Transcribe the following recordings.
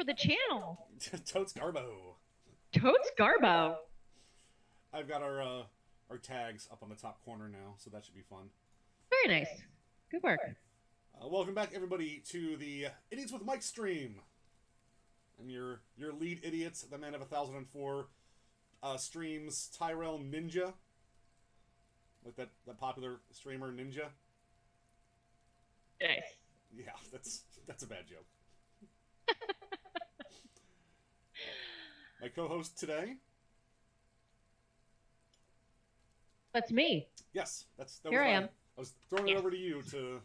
the channel. Totes Garbo. Totes Garbo. I've got our tags up on the top corner now, so that should be fun. Very nice. Good work. Welcome back, everybody, to the Idiots with Mike stream. I'm your lead idiots, the man of 1004 streams, Tyrell Ninja, like that popular streamer Ninja. Nice. Yeah, that's a bad joke. My co-host today. That's me. Yes, that Here was I my, am. I was throwing it over to you to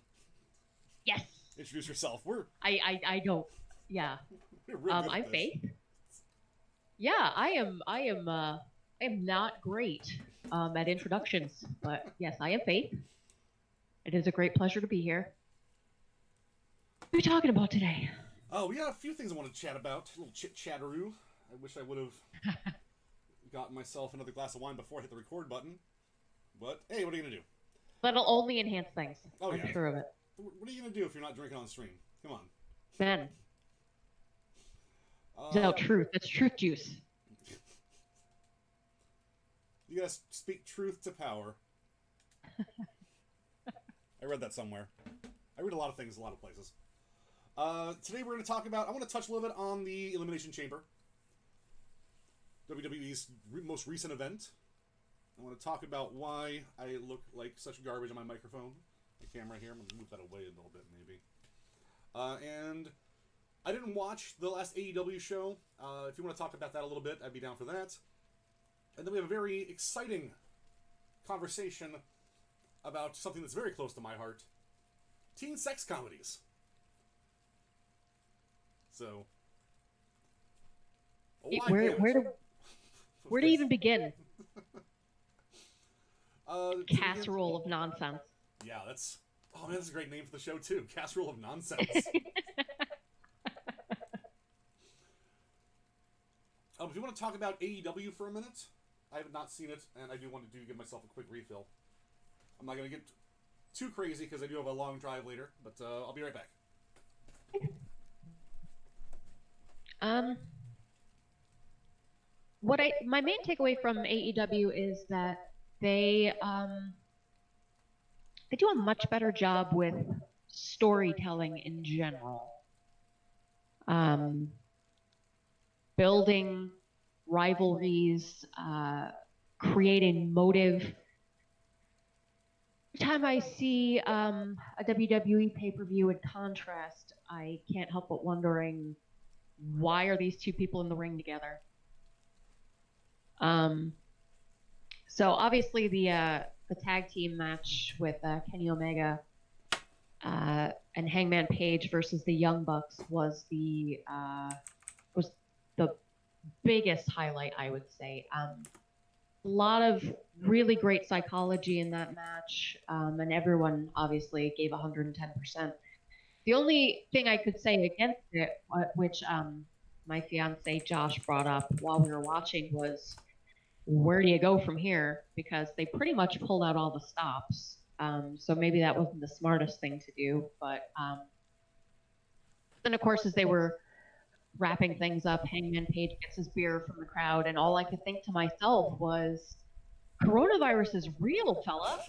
Yes. introduce yourself. I don't. Yeah. We're real good at I'm this. Faith. Yeah, I am not great at introductions, but yes, I am Faith. It is a great pleasure to be here. What are we talking about today? Oh, we got a few things I want to chat about. A little chit-chatteroo. I wish I would have gotten myself another glass of wine before I hit the record button. But, hey, what are you going to do? That'll only enhance things. Oh, I'm yeah. sure of it. What are you going to do if you're not drinking on stream? Come on. Man. No, truth. That's truth juice. You gotta speak truth to power. I read that somewhere. I read a lot of things a lot of places. Today we're going to talk about... I want to touch a little bit on the Elimination Chamber. WWE's most recent event. I want to talk about why I look like such garbage on my microphone. My camera here. I'm going to move that away a little bit, maybe. And I didn't watch the last AEW show. If you want to talk about that a little bit, I'd be down for that. And then we have a very exciting conversation about something that's very close to my heart. Teen sex comedies. So... Where to even begin? Casserole of nonsense. Yeah, that's... Oh, man, that's a great name for the show, too. Casserole of Nonsense. If you want to talk about AEW for a minute, I have not seen it, and I do want to give myself a quick refill. I'm not going to get too crazy, because I do have a long drive later, but I'll be right back. My main takeaway from AEW is that they do a much better job with storytelling in general. Building rivalries, creating motive. Every time I see a WWE pay-per-view in contrast, I can't help but wondering, why are these two people in the ring together? So obviously the tag team match with Kenny Omega and Hangman Page versus the Young Bucks was the biggest highlight, I would say. A lot of really great psychology in that match, and everyone obviously gave 110%. The only thing I could say against it, which my fiance Josh brought up while we were watching, was where do you go from here? Because they pretty much pulled out all the stops. So maybe that wasn't the smartest thing to do. But then, of course, as they were wrapping things up, Hangman Page gets his beer from the crowd, and all I could think to myself was, coronavirus is real, fella.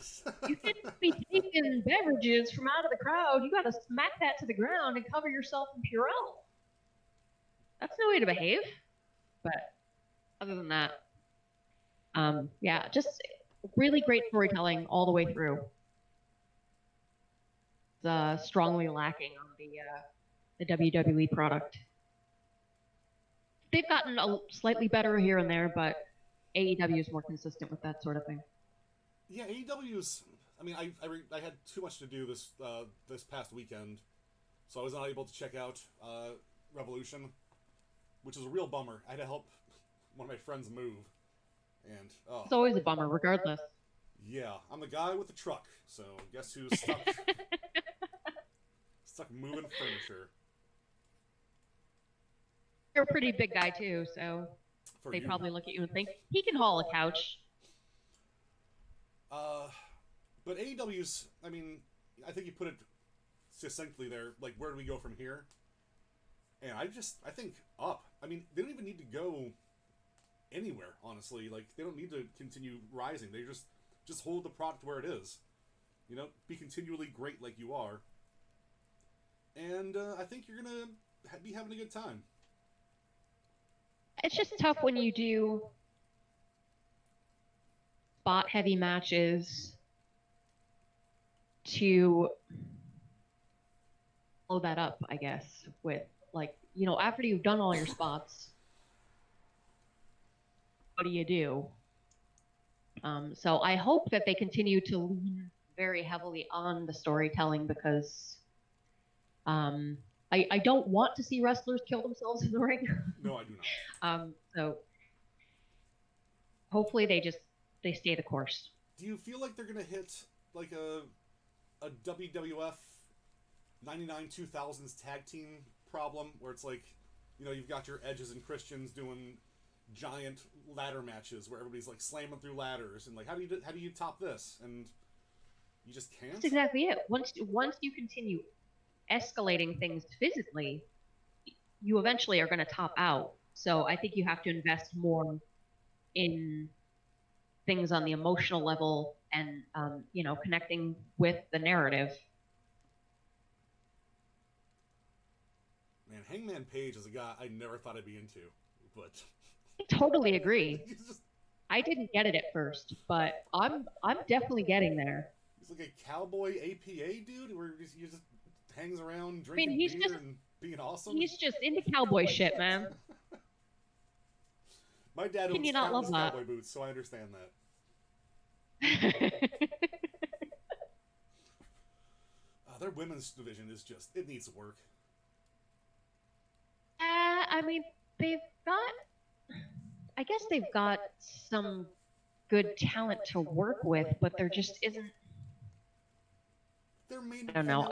You can't be taking beverages from out of the crowd. You got to smack that to the ground and cover yourself in Purell. That's no way to behave. But other than that, yeah, just really great storytelling all the way through. It's strongly lacking on the WWE product. They've gotten slightly better here and there, but AEW is more consistent with that sort of thing. Yeah, AEW's... I mean, I had too much to do this past weekend, so I was not able to check out Revolution, which is a real bummer. I had to help one of my friends move, and... It's always a bummer, regardless. Yeah, I'm the guy with the truck, so guess who's stuck... stuck moving furniture. You're a pretty big guy, too, so they probably look at you and think, he can haul a couch. But AEW's, I mean, I think you put it succinctly there, like, where do we go from here? And I think up. I mean, they don't even need to go anywhere, honestly. Like, they don't need to continue rising. They just hold the product where it is. You know, be continually great like you are. And I think you're gonna be having a good time. It's just tough when you do spot heavy matches to follow that up, I guess, with like, after you've done all your spots, what do you do? So I hope that they continue to lean very heavily on the storytelling because um, I don't want to see wrestlers kill themselves in the ring. No, I do not. So hopefully they stay the course. Do you feel like they're gonna hit like a WWF 99 2000s tag team problem where it's like, you've got your Edges and Christians doing giant ladder matches where everybody's like slamming through ladders and like how do you top this, and you just can't. That's exactly it. Once you continue escalating things physically, you eventually are going to top out. So I think you have to invest more in things on the emotional level and connecting with the narrative. Man, Hangman Page is a guy I never thought I'd be into, but I totally agree. just, I didn't get it at first, but I'm definitely getting there. he's like a cowboy APA dude where he just hangs around drinking beer and being awesome. He's just into cowboy shit, man. My dad owns countless cowboy boots, so I understand that. Their women's division is just, it needs work. I mean, I guess they've got some good talent to work with, but there just isn't. Their main, I don't know.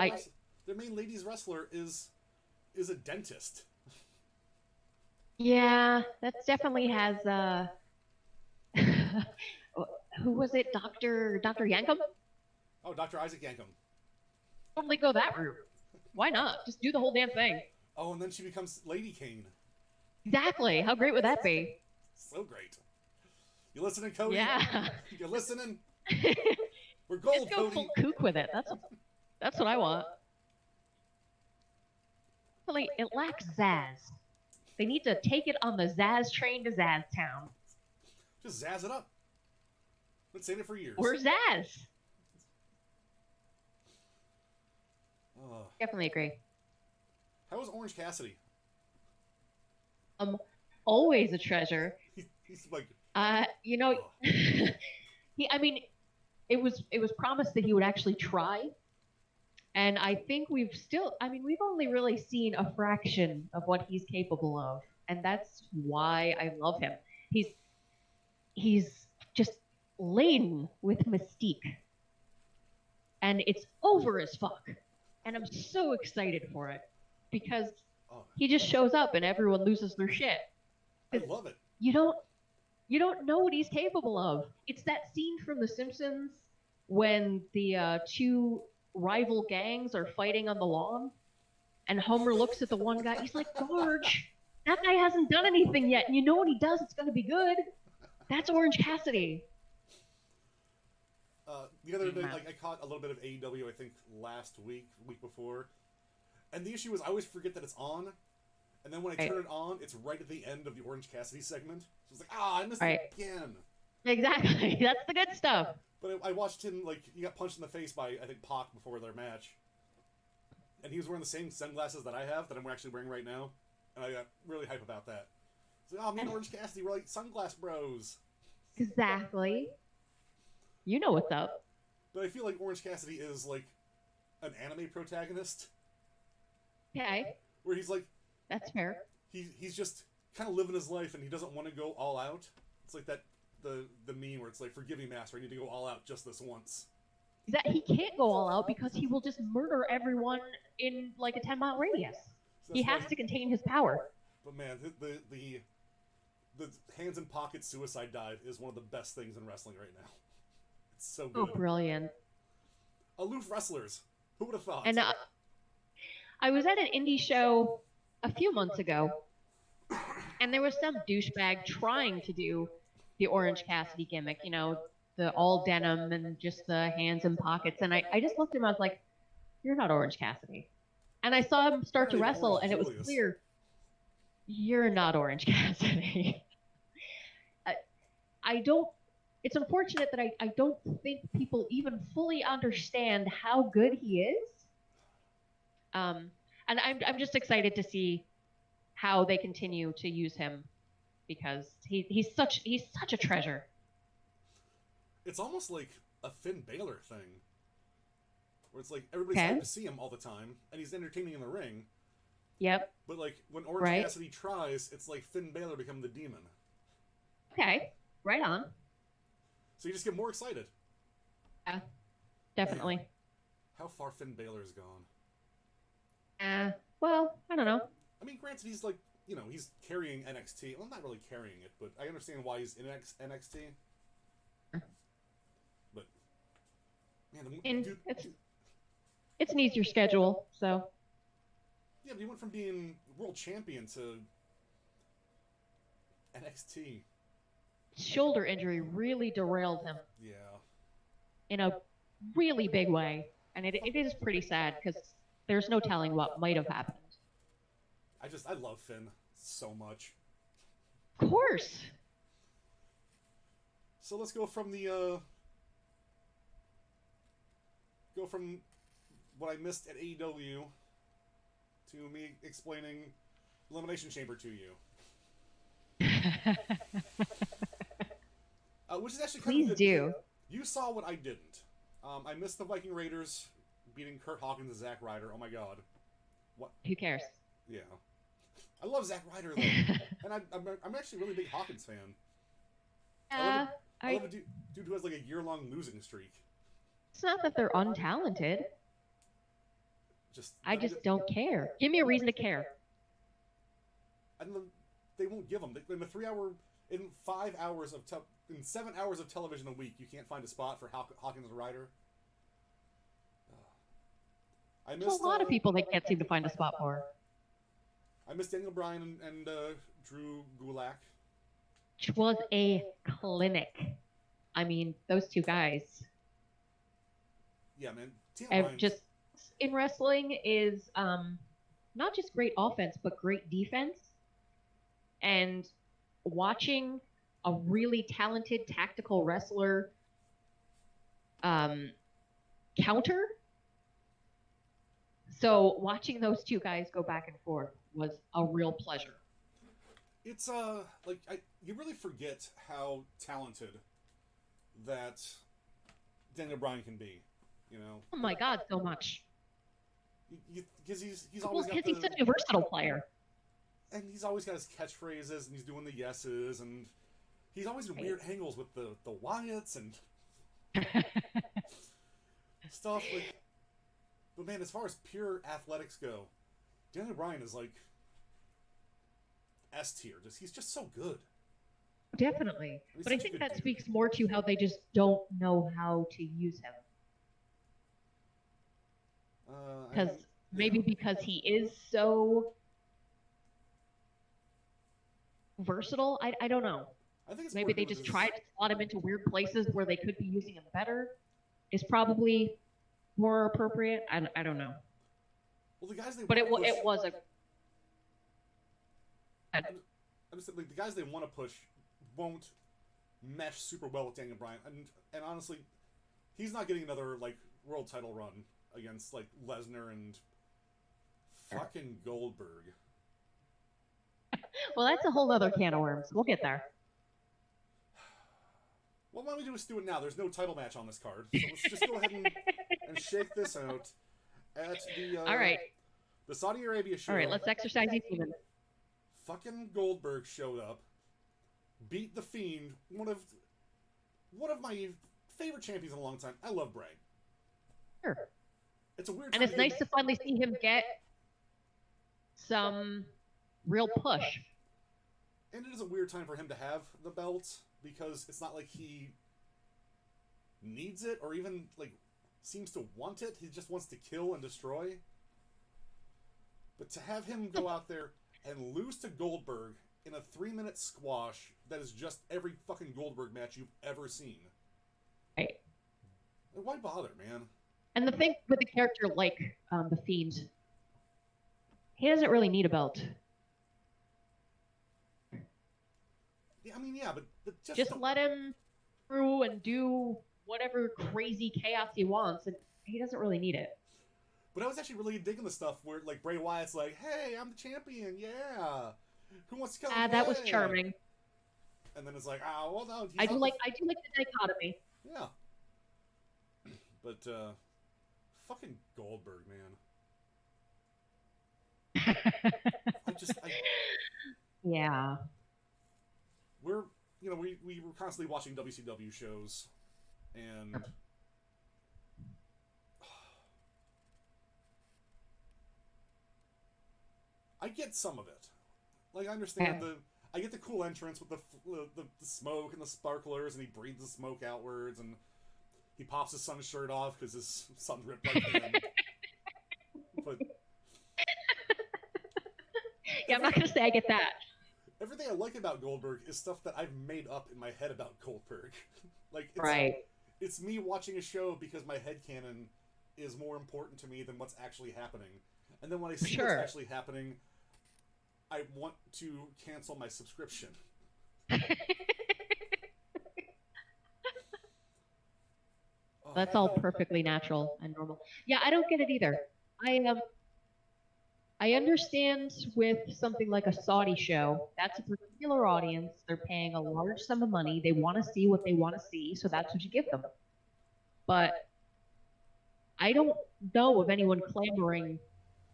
Their main ladies wrestler is a dentist. Yeah, that definitely has. Who was it? Dr. Yankum? Oh, Dr. Isaac Yankum. Totally go that route. Why not? Just do the whole damn thing. Oh, and then she becomes Lady Kane. Exactly. How great would that be? So great. You listening, Cody? Yeah. You listening? We're gold, Just go Cody. full kook with it. That's what I want. Really, it lacks Zazz. They need to take it on the Zazz train to Zazz Town. Just zazz it up. Been saying it for years. Where's Zazz? Oh. Definitely agree. How was Orange Cassidy? Always a treasure. He's like, I mean, it was promised that he would actually try, and I think we've only really seen a fraction of what he's capable of, and that's why I love him. He's just laden with mystique, and it's over as fuck, and I'm so excited for it because he just shows up and everyone loses their shit. I love it. You don't know what he's capable of. It's that scene from The Simpsons when the two rival gangs are fighting on the lawn, and Homer looks at the one guy. He's like, Marge, that guy hasn't done anything yet, and you know when he does, it's going to be good. That's Orange Cassidy. The other day, I caught a little bit of AEW, I think, last week before. And the issue is I always forget that it's on. And then when I turn it on, it's right at the end of the Orange Cassidy segment. So it's like, I missed it again. Exactly. That's the good stuff. But I watched him, he got punched in the face by, I think, Pac before their match. And he was wearing the same sunglasses that I have, that I'm actually wearing right now. And I got really hype about that. It's like, me and Orange Cassidy, we're like sunglass bros. Exactly. You know what's up. But I feel like Orange Cassidy is, an anime protagonist. Okay. Where he's like... That's fair. He's just kind of living his life, and he doesn't want to go all out. It's like that the meme where it's like, forgive me, Master, I need to go all out just this once. That he can't go all out because he will just murder everyone in a 10-mile radius. So he has to contain his power. But man, the hands in pocket suicide dive is one of the best things in wrestling right now. It's so good. Oh, brilliant. Aloof wrestlers. Who would have thought? And I was at an indie show a few months ago, and there was some douchebag trying to do the Orange Cassidy gimmick, the all denim and just the hands in pockets. And I just looked at him, I was like, you're not Orange Cassidy. And I saw him You're start not to even wrestle, Orange and it was Julius. clear, you're not Orange Cassidy. I don't, it's unfortunate that I don't think people even fully understand how good he is. And I'm just excited to see how they continue to use him because he's such a treasure. It's almost like a Finn Balor thing, where it's like everybody's Okay. hyped to see him all the time, and he's entertaining in the ring. Yep. But like when Orange Right. Cassidy tries, it's like Finn Balor become the demon. Okay. Right on. So you just get more excited. Yeah. Definitely. Man, how far Finn Balor's gone. Well, I don't know. I mean, granted, he's like, he's carrying NXT. Well, not really carrying it, but I understand why he's in NXT. But man, And dude, it's an easier schedule, so yeah, but he went from being world champion to NXT. shoulder injury really derailed him Yeah. in a really big way. And it is pretty sad because there's no telling what might have happened. I love Finn so much. Of course. So let's go from what I missed at AEW to me explaining Elimination Chamber to you. Which is actually kind Please of good. do. You saw what I didn't. I missed the Viking Raiders beating Kurt Hawkins and Zack Ryder. Oh my god. What? Who cares? Yeah. I love Zack Ryder though, and I'm actually a really big Hawkins fan. I love a dude who has like a year-long losing streak. It's not that they're untalented. I just don't care. Give me a reason to care. And they won't give them. In 7 hours of television a week, you can't find a spot for Hawkins and Ryder. There's a lot of people they can't seem to find a spot for. I missed Daniel Bryan and Drew Gulak. Which was a clinic. I mean, those two guys. Yeah, man. And just in wrestling is not just great offense, but great defense. And watching a really talented tactical wrestler counter. So watching those two guys go back and forth was a real pleasure. It's you really forget how talented that Daniel Bryan can be, Oh my God, so much. Because he's always got he's such a versatile player. And he's always got his catchphrases, and he's doing the yeses, and he's always in weird angles with the Wyatts and stuff. But man, as far as pure athletics go, Daniel Bryan is like S tier. He's just so good. Definitely. But I think that speaks more to how they just don't know how to use him. Because he is so versatile. I don't know. I think it's maybe they just try to slot him into weird places where they could be using him better. Is probably more appropriate. I don't know. Well, the guys it was a. I'm just like the guys they want to push won't mesh super well with Daniel Bryan, and honestly, he's not getting another world title run against Lesnar and fucking Goldberg. Well, that's a whole other can of worms. We'll get there. Well, why don't we just do it now? There's no title match on this card, so let's just go ahead and shake this out at the all right, the Saudi Arabia show. All right, let's exercise these demons. Fucking Goldberg showed up, beat the Fiend, one of my favorite champions in a long time. I love Bray. Sure. It's a weird. And it's nice to finally see him get some real push. And it is a weird time for him to have the belt because it's not like he needs it or even seems to want it. He just wants to kill and destroy. But to have him go out there and lose to Goldberg in a 3-minute squash that is just every fucking Goldberg match you've ever seen. Right. Why bother, man? And the thing with a character like the Fiend, he doesn't really need a belt. Yeah, I mean, yeah, but just let him through and do whatever crazy chaos he wants, and he doesn't really need it. But I was actually really digging the stuff where, like, Bray Wyatt's like, "Hey, I'm the champion, yeah. Who wants to come?" That was charming. And then it's like, "Oh, well, no." I do like the dichotomy. Yeah. But fucking Goldberg, man. Yeah. We're we were constantly watching WCW shows, and I get some of it. Like, I understand I get the cool entrance with the smoke and the sparklers, and he breathes the smoke outwards, and he pops his son's shirt off because his son's ripped like him. But yeah, I'm not gonna say I get that. Everything I like about Goldberg is stuff that I've made up in my head about Goldberg. Like, it's me watching a show because my headcanon is more important to me than what's actually happening. And then when I see what's actually happening, I want to cancel my subscription. That's all perfectly natural and normal. Yeah, I don't get it either. I understand with something like a Saudi show, that's a particular audience. They're paying a large sum of money. They want to see what they want to see, so that's what you give them. But I don't know of anyone clamoring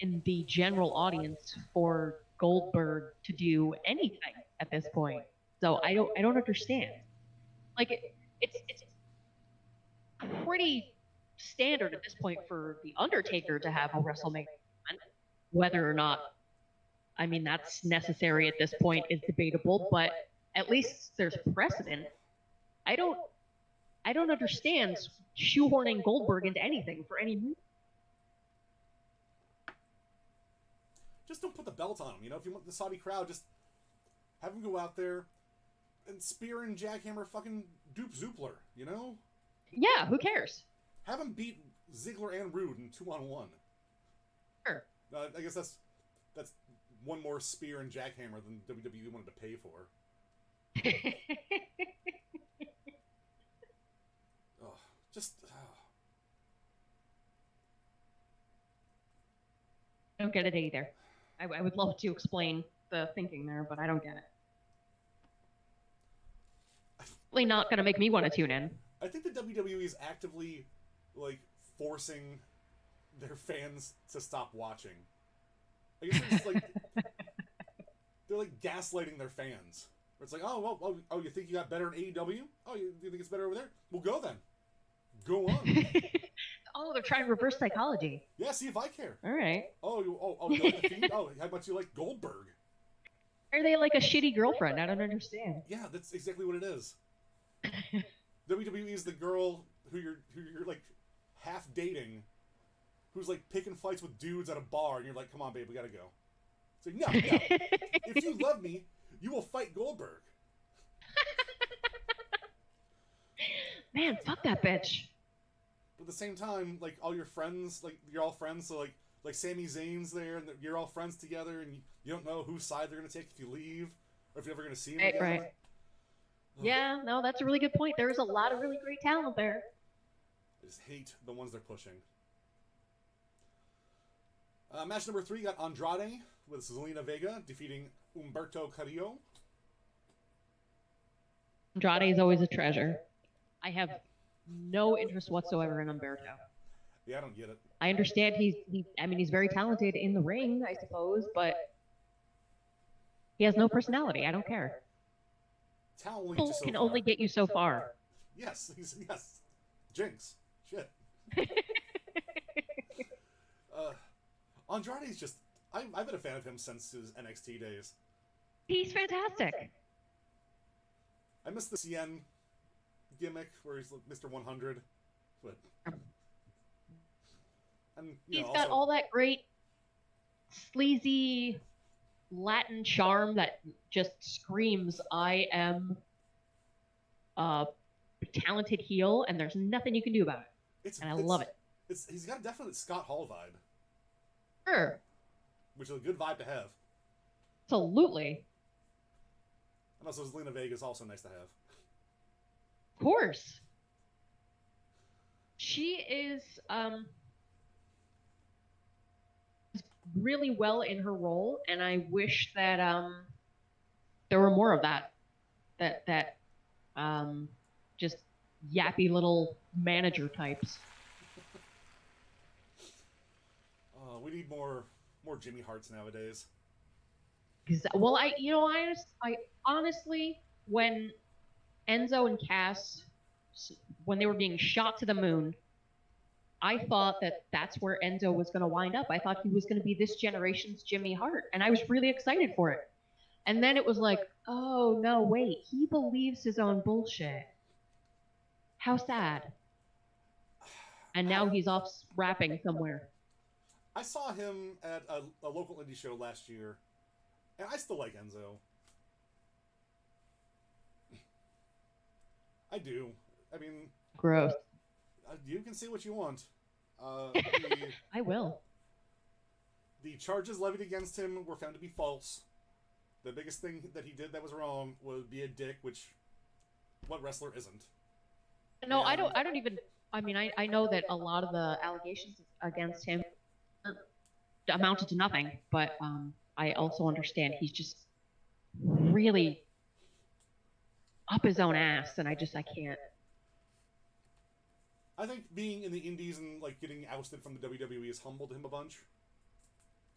in the general audience for Goldberg to do anything at this point. So I don't understand. Like, it's pretty standard at this point for the Undertaker to have a WrestleMania. Whether or not, I mean, that's necessary at this point is debatable, but at least there's precedent. I don't understand shoehorning Goldberg into anything for any reason. Just don't put the belt on him, you know? If you want the Saudi crowd, just have him go out there and spear and jackhammer fucking Duke Zoopler, you know? Yeah, who cares? Have him beat Ziggler and Rude in 2-on-1. Sure. I guess that's one more spear and jackhammer than WWE wanted to pay for. I don't get it either. I would love to explain the thinking there, but I don't get it. Really not going to make me want to tune in. I think the WWE is actively, like, forcing their fans to stop watching. I guess they're just like they're like gaslighting their fans. Where it's like, oh, you think you got better in AEW? Oh, you think it's better over there? Well, go then. Go on. Oh, they're trying to reverse psychology. Yeah, see if I care. All right. You like the Fiend? Oh, how much you like Goldberg? Are they like a shitty girlfriend? I don't understand. Yeah, that's exactly what it is. WWE is the girl who you're like half dating, who's like picking fights with dudes at a bar, and you're like, come on, babe, we gotta go. It's like, no. If you love me, you will fight Goldberg. Man, fuck that bitch. But at the same time, like, all your friends, like, you're all friends, so like Sami Zayn's there, and you're all friends together, and you don't know whose side they're gonna take if you leave, or if you're ever gonna see him again. Right. Yeah, no, that's a really good point. There's a lot of really great talent there. I just hate the ones they're pushing. Match number 3 got Andrade with Zelina Vega defeating Humberto Carrillo. Andrade is always a treasure. I have no interest whatsoever in Humberto. Yeah, I don't get it. I understand he's very talented in the ring, I suppose, but he has no personality. I don't care. People can only get you so far. Yes. Jinx. Shit. Andrade's just... I've been a fan of him since his NXT days. He's fantastic. I miss the CN gimmick where he's Mr. 100, but... And, he's got all that great sleazy Latin charm that just screams, "I am a talented heel, and there's nothing you can do about it." It's And I it's love it. he's got a definite Scott Hall vibe, Sure, which is a good vibe to have. absolutely, And also Zelina Vega is also nice to have. of course. She is really well in her role, and I wish that there were more of that. That just yappy little manager types. We need more Jimmy Harts nowadays. Well, I honestly, when Enzo and Cass, when they were being shot to the moon, I thought that that's where Enzo was going to wind up. I thought he was going to be this generation's Jimmy Hart, and I was really excited for it. And then it was like, oh no, wait, he believes his own bullshit. How sad. And now he's off rapping somewhere. I saw him at a local indie show last year, and I still like Enzo. I do. I mean, Gross. you can say what you want. I will. The charges levied against him were found to be false. The biggest thing that he did that was wrong would be a dick, which what wrestler isn't? No, I don't. I don't even. I mean, I know that a lot of the allegations against him amounted to nothing, but I also understand he's just really up his own ass, and I can't. I think being in the indies and like getting ousted from the WWE has humbled him a bunch.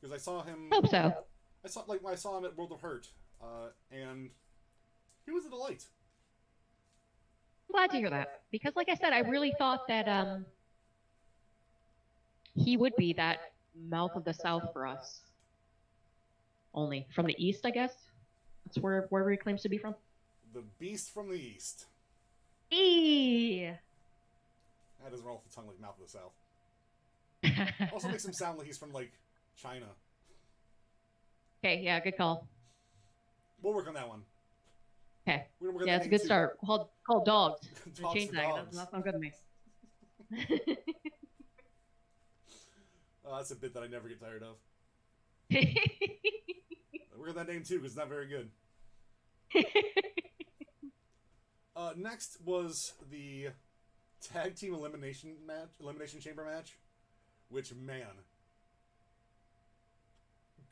Because I saw him. Hope so. I saw him at World of Hurt, and he was a delight. I'm glad to hear that because, like I said, I really thought that he would be that mouth of the South for us. Only from the East, I guess. That's where he claims to be from. The Beast from the East. Eee. That doesn't roll off the tongue like mouth of the South. Also makes him sound like he's from like China. Okay, yeah, good call. We'll work on that one. Okay. Yeah, it's a good start. Called dogs. Dogs Change for that. dogs. That's not good to me. That's a bit that I never get tired of. Work on that name too, because it's not very good. Next was the tag team elimination chamber match, which, man,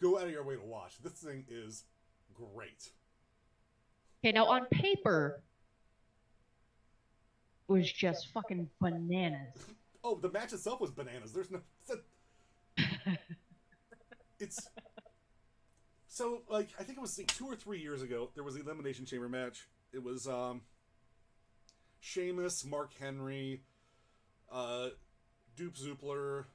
go out of your way to watch. This thing is great. Okay, now on paper, it was just fucking bananas. Oh, the match itself was bananas. There's no... It's... So, like, I think it was like 2 or 3 years ago, there was the Elimination Chamber match. It was, Sheamus, Mark Henry, Dupe Zoopler,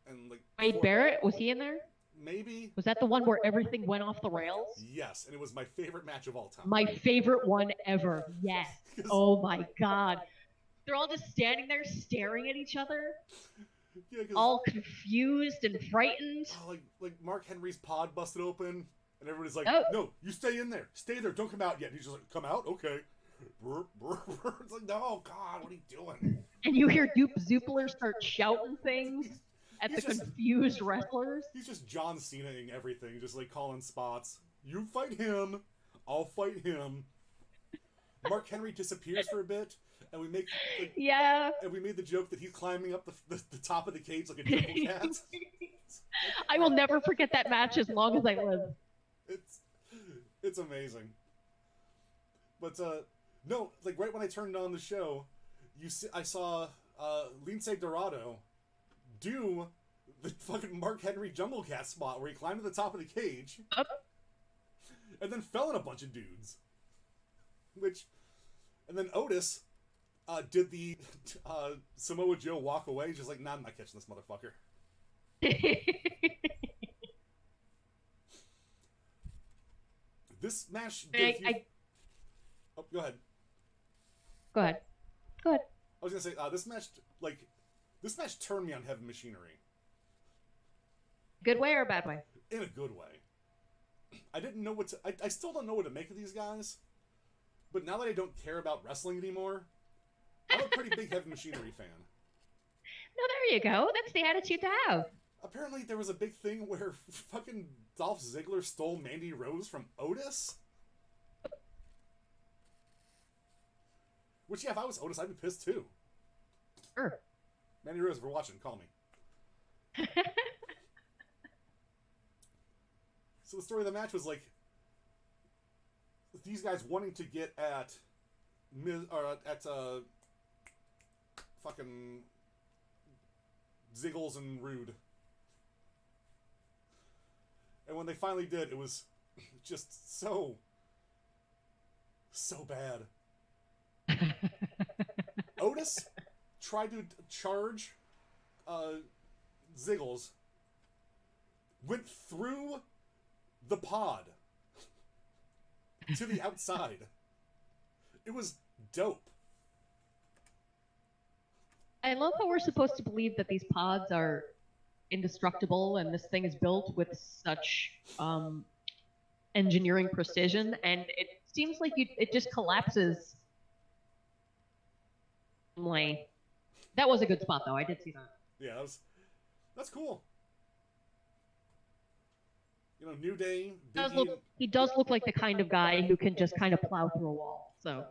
and, like... Wade Barrett, was he in there? Maybe. Was that the one where everything went off the rails? Yes, and it was my favorite match of all time. My favorite one ever. Yes. Oh my god. They're all just standing there staring at each other. Yeah, all confused and frightened. Like Mark Henry's pod busted open, and everybody's like, oh. "No, you stay in there. Stay there. Don't come out yet." And he's just like, "Come out? Okay." It's like, "No, God, what are you doing?" And you hear Dupe Zoopler start shouting things at the confused wrestlers. He's just John Cena-ing everything, just like calling spots. You fight him, I'll fight him. Mark Henry disappears for a bit, and we make and we made the joke that he's climbing up the top of the cage like a triple cat. I will never forget that match as long as I live. It's amazing. But no, like right when I turned on the show, I saw Lince Dorado do the fucking Mark Henry Jungle Cat spot where he climbed to the top of the cage and then fell in a bunch of dudes. And then Otis did the Samoa Joe walk away, just like, "Nah, I'm not catching this motherfucker." This match. Oh, go ahead. Go ahead. Go ahead. I was gonna say this match turned me on Heavy Machinery. Good way or a bad way? in a good way. I didn't know what to. I still don't know what to make of these guys. But now that I don't care about wrestling anymore, I'm a pretty big Heavy Machinery fan. No, there you go. That's the attitude to have. Apparently, there was a big thing where fucking Dolph Ziggler stole Mandy Rose from Otis. Which, yeah, if I was Otis, I'd be pissed too. Sure. Mandy Rose, if you're watching, call me. So the story of the match was like these guys wanting to get at fucking Ziggles and Rude. And when they finally did, it was just so bad. Otis tried to charge Ziggles, went through the pod to the outside. It was dope. I love how we're supposed to believe that these pods are indestructible and this thing is built with such engineering precision, and it seems like it just collapses. Like, that was a good spot, though. I did see that. Yeah, that's cool. You know, New Day. He does look like the kind of guy who can just kind of plow through a wall. So,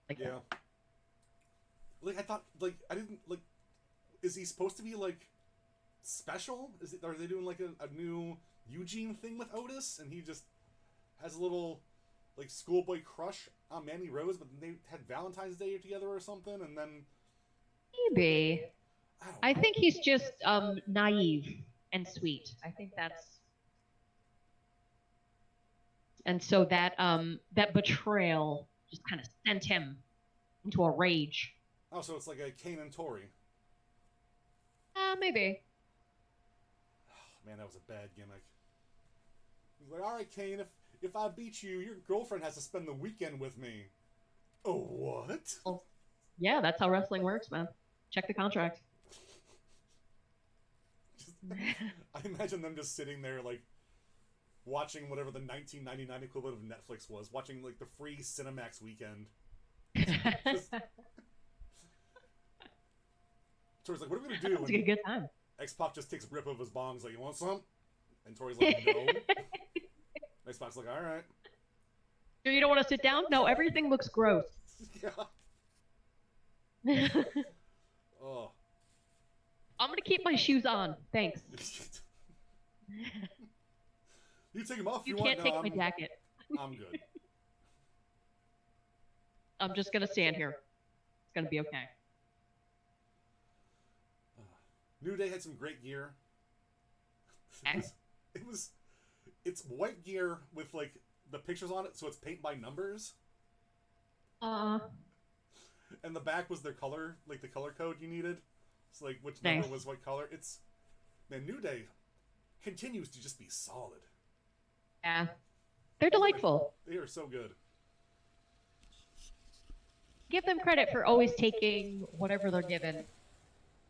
like, yeah. Like I thought, like I didn't like. Is he supposed to be like special? Are they doing like a new Eugene thing with Otis, and he just has a little like schoolboy crush on Mandy Rose, but they had Valentine's Day together or something, and then maybe. I know. think he's just naive and sweet. I think that's, and so that that betrayal just kind of sent him into a rage. Oh, so it's like a Kane and Tori. Maybe. Oh, man, that was a bad gimmick. He's like, all right, Kane, if I beat you, your girlfriend has to spend the weekend with me. Oh, what? Well, yeah, that's how wrestling works, man. Check the contract. I imagine them just sitting there, like, watching whatever the 1999 equivalent of Netflix was, watching, like, the free Cinemax weekend. Tori's like, what are we going to do? It's a good time. X-Pac just takes a rip of his bongs, like, you want some? And Tori's like, no. X-Pac's like, all right. Sure you don't want to sit down? No, everything looks gross. Yeah. Oh. I'm going to keep my shoes on. Thanks. You take them off if You you can't want. take my jacket. I'm good. I'm just going to stand here. It's going to be okay. New Day had some great gear. It's white gear with like the pictures on it, so it's paint by numbers. And the back was their color, like the color code you needed. It's like which number was what color. It's, man, New Day continues to just be solid. Yeah. They're delightful. They are so good. Give them credit for always taking whatever they're given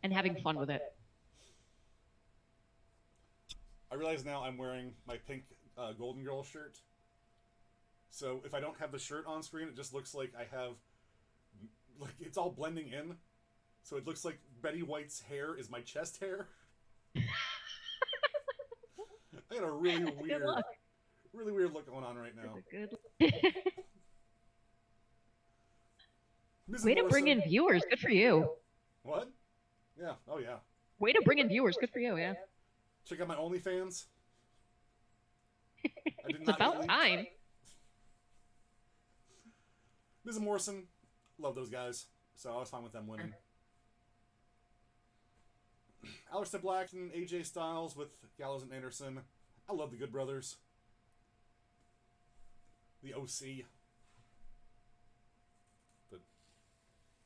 and having fun with it. I realize now I'm wearing my pink Golden Girl shirt. So if I don't have the shirt on screen, it just looks like I have, like, it's all blending in. So it looks like Betty White's hair is my chest hair. I got a really weird look going on right now. Way to bring in viewers. Good for you. What? Yeah. Oh, yeah. Way to bring in viewers. Good for you, yeah. Check out my OnlyFans. It's about time. Miz and Morrison, love those guys, so I was fine with them winning. Aleister Black and AJ Styles with Gallows and Anderson. I love the Good Brothers. The OC. But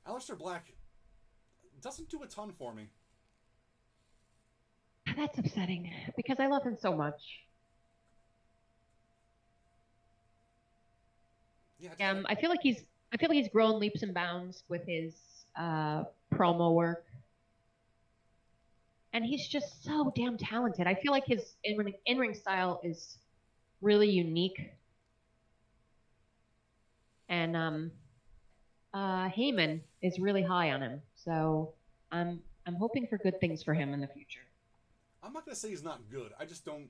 Aleister Black doesn't do a ton for me. That's upsetting because I love him so much. Yeah, I feel like he's grown leaps and bounds with his promo work. and he's just so damn talented. I feel like his in-ring style is really unique, and Heyman is really high on him. So I'm hoping for good things for him in the future. I'm not gonna say he's not good. I just don't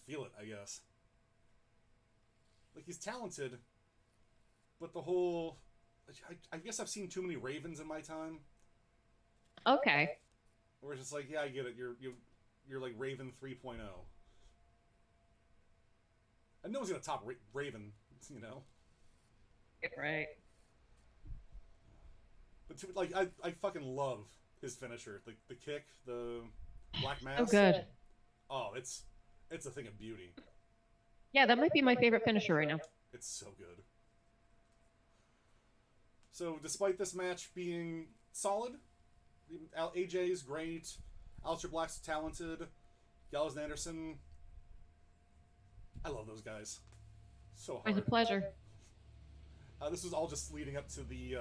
feel it. I guess like he's talented, but the whole I guess I've seen too many Ravens in my time. Okay, Where it's just like, yeah, I get it. You're like Raven 3.0. And no one's gonna top Raven, you know. right. But like, I fucking love his finisher, like the kick, the Black Oh, Mass. good. Oh, it's a thing of beauty. Yeah, that might be my favorite finisher right now. It's so good. So, despite this match being solid, AJ's great, Aleister Black's talented, Gallows and Anderson, I love those guys so It's a hard. pleasure. This was all just leading up to the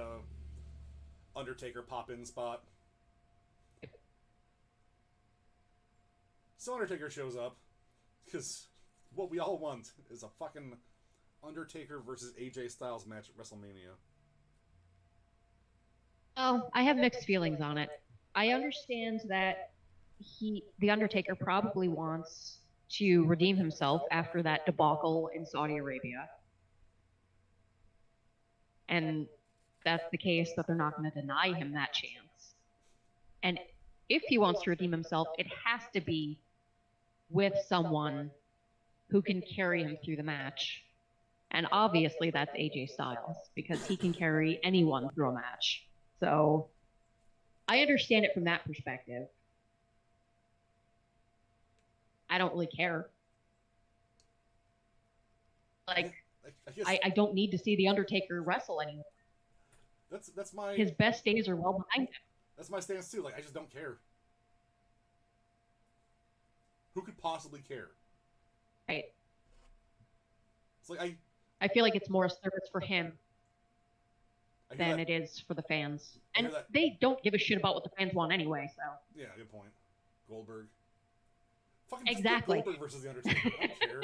Undertaker pop-in spot. So Undertaker shows up because what we all want is a fucking Undertaker versus AJ Styles match at WrestleMania. Oh, I have mixed feelings on it. I understand that the Undertaker, probably wants to redeem himself after that debacle in Saudi Arabia, and that's the case that they're not going to deny him that chance. And if he wants to redeem himself, it has to be with someone who can carry him through the match. And obviously that's AJ Styles because he can carry anyone through a match. So I understand it from that perspective. I don't really care. Like, I guess I don't need to see The Undertaker wrestle anymore. that's my His best days are well behind him. that's my stance too. Like I just don't care. Who could possibly care? Right. It's like I feel like it's more a service for him I than that, it is for the fans. I And hear that. they don't give a shit about what the fans want anyway, so. Yeah, good point. Goldberg. Fucking Exactly. Goldberg versus the Undertaker. I don't care.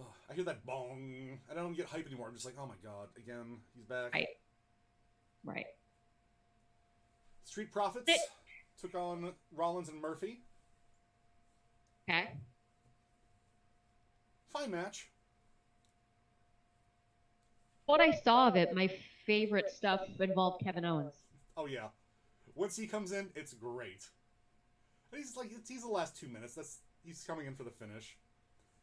Ugh, I hear that bong, and I don't get hype anymore. I'm just like, oh my god, again, he's back. Right. Right. Street Profits took on Rollins and Murphy. Okay. Fine match. What I saw of it, my favorite stuff involved Kevin Owens. Oh yeah, once he comes in, it's great. And he's the last 2 minutes. He's coming in for the finish.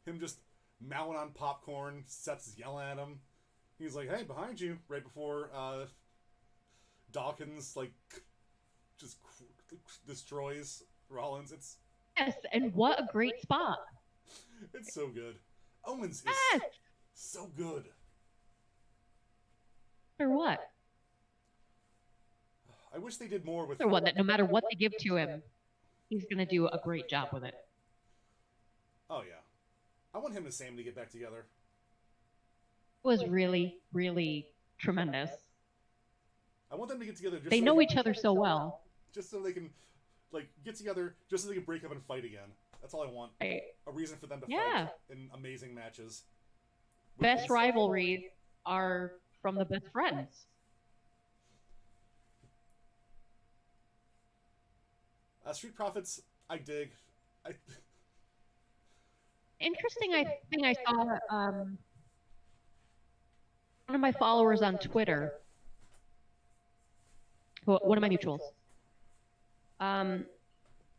Him just mowing on popcorn. Seth's yelling at him. He's like, "Hey, behind you!" Right before Dawkins like just destroys Rollins. Yes, and what a great spot. It's so good. Owens is Yes. so good. Or what? I wish they did more with. Or one that no matter what they give to him, he's going to do a great job with it. Oh yeah, I want him and Sam to get back together. It was really, really tremendous. I want them to get together. Just They so know each other so well. Just so they can, like, get together. Just so they can break up and fight again. That's all I want. Right. A reason for them to Yeah. fight in amazing matches. Best rivalries are from the best friends. Street Profits, I dig. Interesting thing I saw, one of my followers on Twitter, one of my mutuals,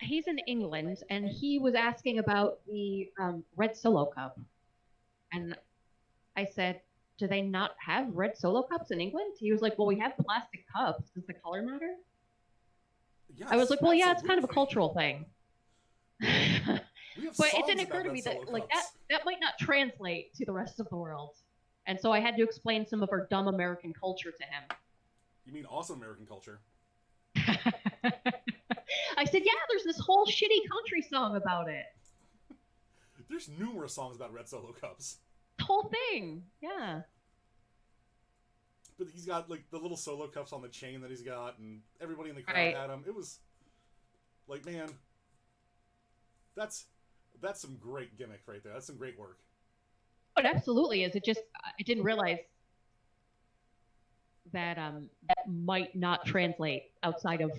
he's in England, and he was asking about the Red Solo Cup. And I said, do they not have red Solo Cups in England? He was like, well, we have plastic cups. Does the color matter? Yes, I was like, well, yeah, it's kind of a absolutely. cultural thing. We have But it songs didn't about occur to Red me Solo that like Cups. that might not translate to the rest of the world. And so I had to explain some of our dumb American culture to him. You mean awesome American culture? I said, yeah, there's this whole shitty country song about it. There's numerous songs about Red Solo Cups. The whole thing. Yeah. but he's got like the little solo cups on the chain that he's got, and everybody in the crowd Right. had him. It was like, man, that's some great gimmick right there. That's some great work. It absolutely is. I didn't realize that that might not translate outside of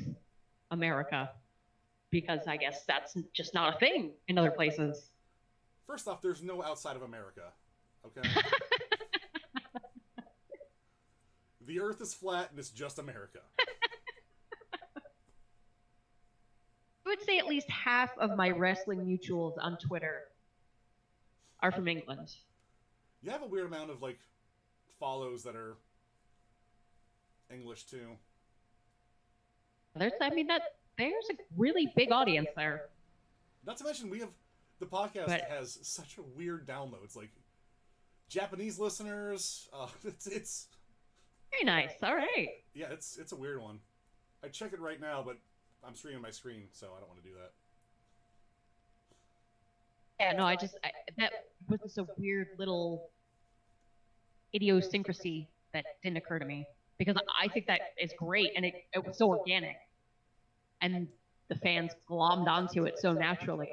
America because I guess that's just not a thing in other places. First off, there's no outside of America. Okay. The Earth is flat, and it's just America. I would say at least half of my wrestling mutuals on Twitter are from England. You have a weird amount of like follows that are English too. There's a really big audience there. Not to mention, we have the podcast But- has such a weird downloads. Like Japanese listeners, it's Very nice. All right. yeah, it's a weird one. I check it right now, but I'm streaming my screen, so I don't want to do that. Yeah, no, that was just a weird little idiosyncrasy that didn't occur to me because I think that is great and it was so organic and the fans glommed onto it so naturally.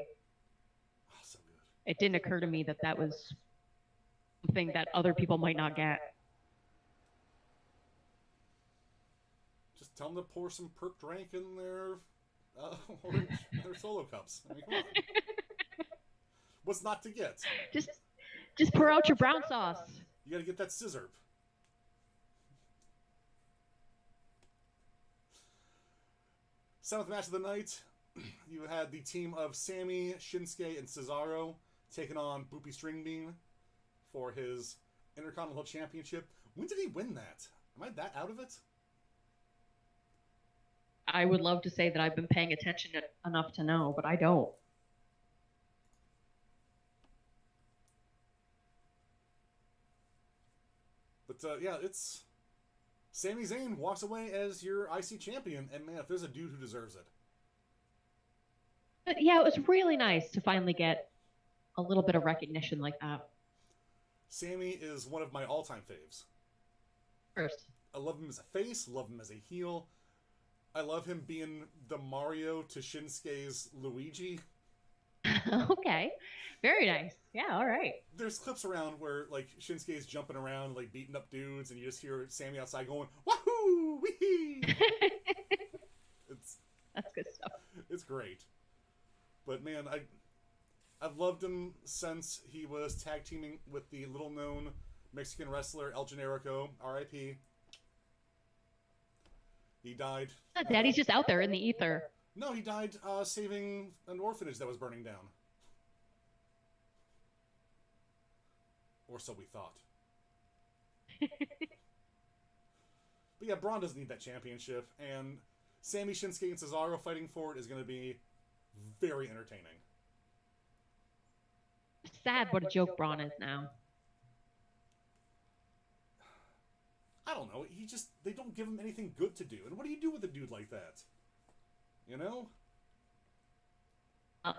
Oh, so good. It didn't occur to me that that was something that other people might not get. Just tell them to pour some perp drink in their orange, their solo cups. I mean, come on. What's not to get? Just pour out your brown sauce. You gotta get that scissor. Seventh match of the night, you had the team of Sammy, Shinsuke, and Cesaro taking on Boopy Stringbean for his Intercontinental Championship. When did he win that? Am I that out of it? I would love to say that I've been paying attention enough to know, but I don't. But yeah, it's Sami Zayn walks away as your IC champion, and man, if there's a dude who deserves it. But yeah, it was really nice to finally get a little bit of recognition like that. Sammy is one of my all-time faves. First. I love him as a face, love him as a heel. I love him being the Mario to Shinsuke's Luigi. Okay. Very nice. Yeah, all right. There's clips around where like Shinsuke's jumping around, like beating up dudes, and you just hear Sammy outside going, "Wahoo! Wee!" That's good stuff. It's great. But man, I've loved him since he was tag teaming with the little-known Mexican wrestler El Generico, R.I.P. He died. Daddy's just out there in the ether. No, he died saving an orphanage that was burning down. Or so we thought. But yeah, Braun doesn't need that championship, and Sammy, Shinsuke, and Cesaro fighting for it is going to be very entertaining. Sad what a joke Braun is now. I don't know. They don't give him anything good to do. And what do you do with a dude like that? You know?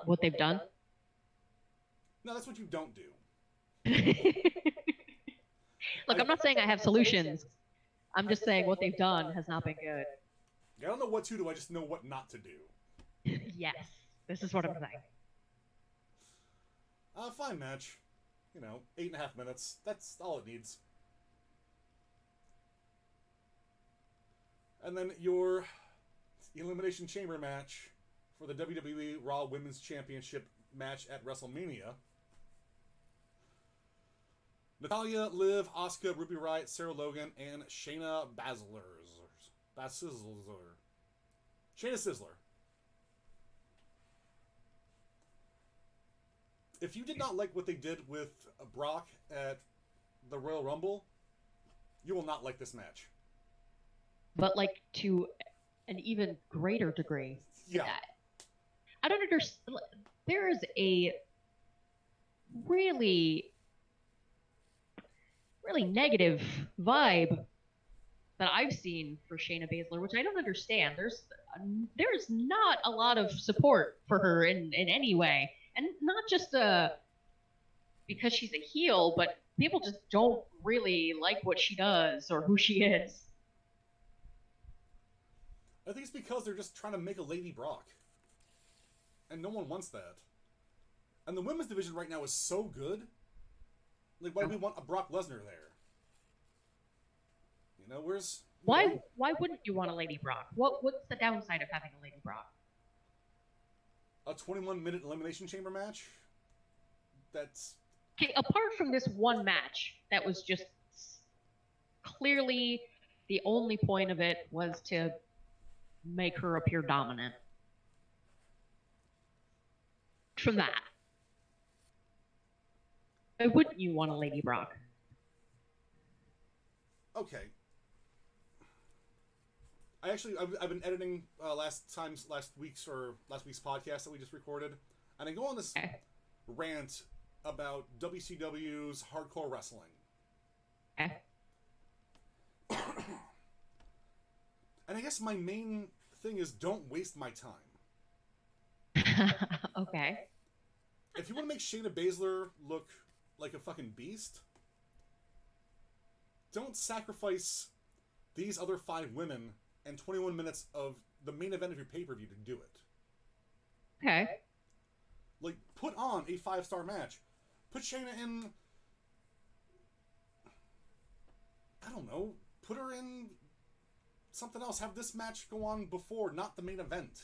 What they've done? No, that's what you don't do. Look, I'm not saying I have solutions. I'm just saying what they've done has not been good. I don't know what to do. I just know what not to do. Yes, this is what I'm saying. Fine match. 8.5 minutes. That's all it needs. And then your Elimination Chamber match for the WWE Raw Women's Championship match at WrestleMania. Natalya, Liv, Asuka, Ruby Riott, Sarah Logan, and Shayna Baszler. Shayna Sizzler. If you did not like what they did with Brock at the Royal Rumble, you will not like this match. But like to an even greater degree. Yeah. I don't understand. There is a really negative vibe that I've seen for Shayna Baszler, which I don't understand. There's not a lot of support for her in any way, and not just because she's a heel, but people just don't really like what she does or who she is. I think it's because they're just trying to make a Lady Brock, and no one wants that. And the women's division right now is so good. Like, why do we want a Brock Lesnar there? You know, where's Why wouldn't you want a Lady Brock? What's the downside of having a Lady Brock? a 21-minute elimination chamber match? That's Okay, apart from this one match that was just clearly the only point of it was to make her appear dominant. From that, why wouldn't you want a Lady Brock? okay. I've been editing last week's podcast that we just recorded, and I go on this Okay. rant about WCW's hardcore wrestling. Okay. And I guess my main thing is don't waste my time. Okay. If you want to make Shayna Baszler look like a fucking beast, don't sacrifice these other 5 women and 21 minutes of the main event of your pay-per-view to do it. Okay. Like, put on a 5-star match. Put Shayna in... I don't know. Put her in something else. Have this match go on before, not the main event.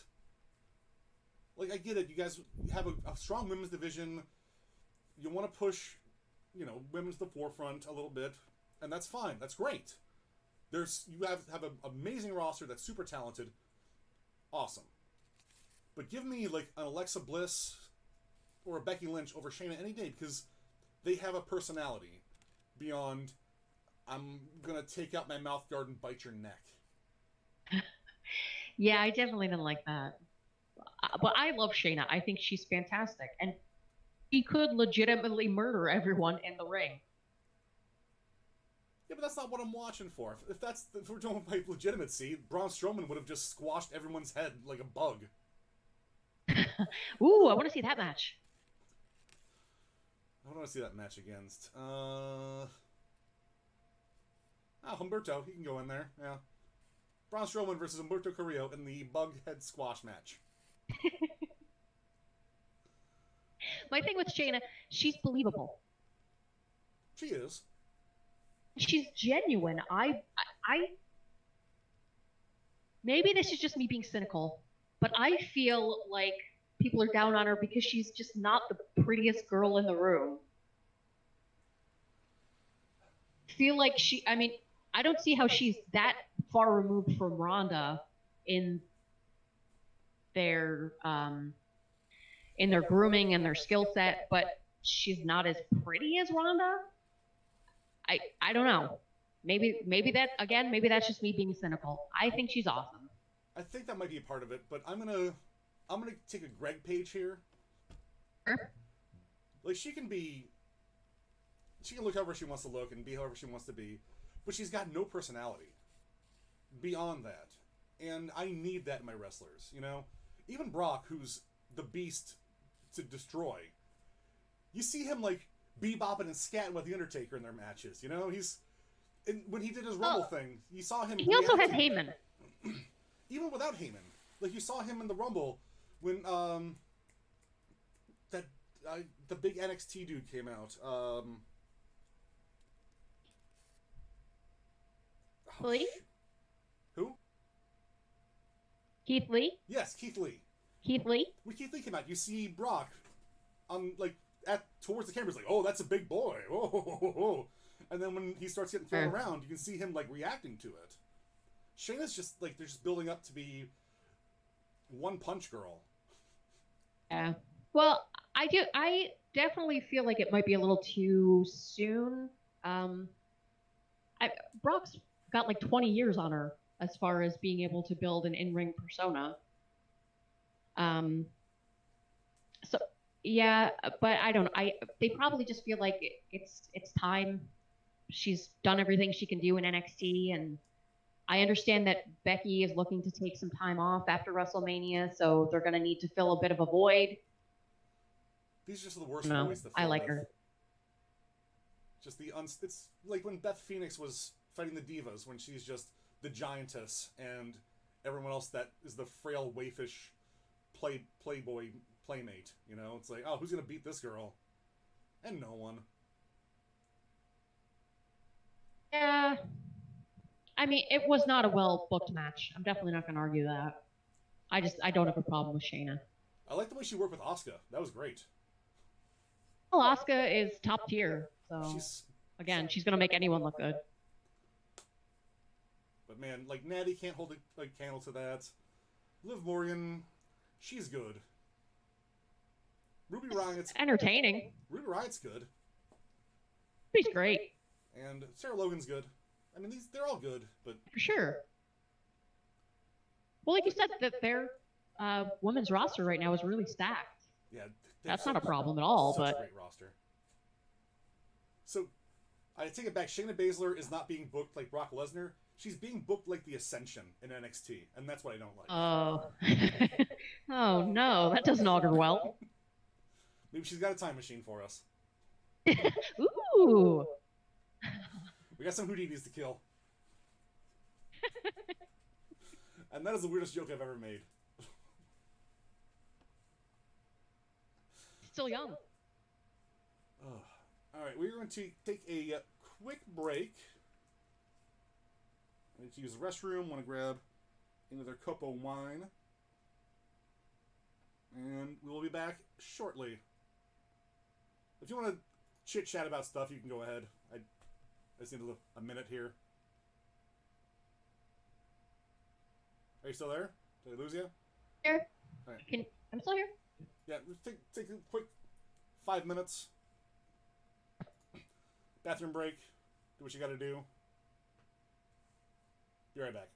Like, I get it. You guys have a strong women's division. You want to push, women to the forefront a little bit. And that's fine. That's great. You have an amazing roster that's super talented. Awesome. But give me, like, an Alexa Bliss or a Becky Lynch over Shayna any day, because they have a personality beyond, I'm going to take out my mouth guard and bite your neck. Yeah, I definitely didn't like that. But I love Shayna. I think she's fantastic. And she could legitimately murder everyone in the ring. Yeah, but that's not what I'm watching for. If we're talking about legitimacy, Braun Strowman would have just squashed everyone's head like a bug. Ooh, I want to see that match. I want to see that match against. Humberto. He can go in there. Yeah. Braun Strowman versus Humberto Carrillo in the bug head squash match. My thing with Shayna, she's believable. She is. She's genuine. I maybe this is just me being cynical, but I feel like people are down on her because she's just not the prettiest girl in the room. I feel like I don't see how she's that far removed from Ronda in their grooming and their skill set, but she's not as pretty as Ronda. I don't know. Maybe that's just me being cynical. I think she's awesome. I think that might be a part of it, but I'm gonna take a Greg page here. Sure. Like, she can look however she wants to look and be however she wants to be, but she's got no personality beyond that. And I need that in my wrestlers, Even Brock, who's the beast to destroy, you see him, like, bebopping and scatting with The Undertaker in their matches, when he did his Rumble thing, you saw him... He also has Heyman. Even without Heyman. Like, you saw him in the Rumble when, the big NXT dude came out. Lee? Who? Keith Lee? Yes, Keith Lee. Keith Lee? When Keith Lee came out, you see Brock towards the camera, he's like, oh, that's a big boy. Oh. And then when he starts getting thrown around, you can see him, like, reacting to it. Shayna's just, like, they're just building up to be one punch girl. Yeah. Well, I definitely feel like it might be a little too soon. Brock's got like 20 years on her as far as being able to build an in-ring persona. So yeah, but I don't know. They probably just feel like it's time. She's done everything she can do in NXT, and I understand that Becky is looking to take some time off after WrestleMania, so they're going to need to fill a bit of a void. These are just the worst No, voids to fill I like with. her. Just it's like when Beth Phoenix was fighting the Divas, when she's just the giantess, and everyone else that is the frail, waifish playboy playmate. You know, it's like, oh, who's gonna beat this girl? And no one. Yeah. I mean, it was not a well booked match. I'm definitely not going to argue that. I don't have a problem with Shayna. I like the way she worked with Asuka. That was great. Well, Asuka is top tier, so She's again, she's going to make anyone look good. But man, like Natty can't hold a candle to that. Liv Morgan, she's good. Ruby Riot's entertaining. Ruby Riot's good. She's great. And Sarah Logan's good. I mean, they're all good, but for sure. Well, like you said, that their women's roster right now is really stacked. Yeah, that's not a problem at all. Such but a great roster. So, I take it back. Shayna Baszler is not being booked like Brock Lesnar. She's being booked like the Ascension in NXT, and that's what I don't like. Oh, oh no, that doesn't augur well. Maybe she's got a time machine for us. Ooh. We got some Houdinis to kill. And that is the weirdest joke I've ever made. Still young. Alright, we're going to take a quick break. I need to use the restroom. Want to grab another cup of wine. And we will be back shortly. If you want to chit-chat about stuff, you can go ahead. I just need a minute here. Are you still there? Did I lose you? Here. Right. I'm still here. Yeah, take a quick 5 minutes. Bathroom break. Do what you gotta do. Be right back.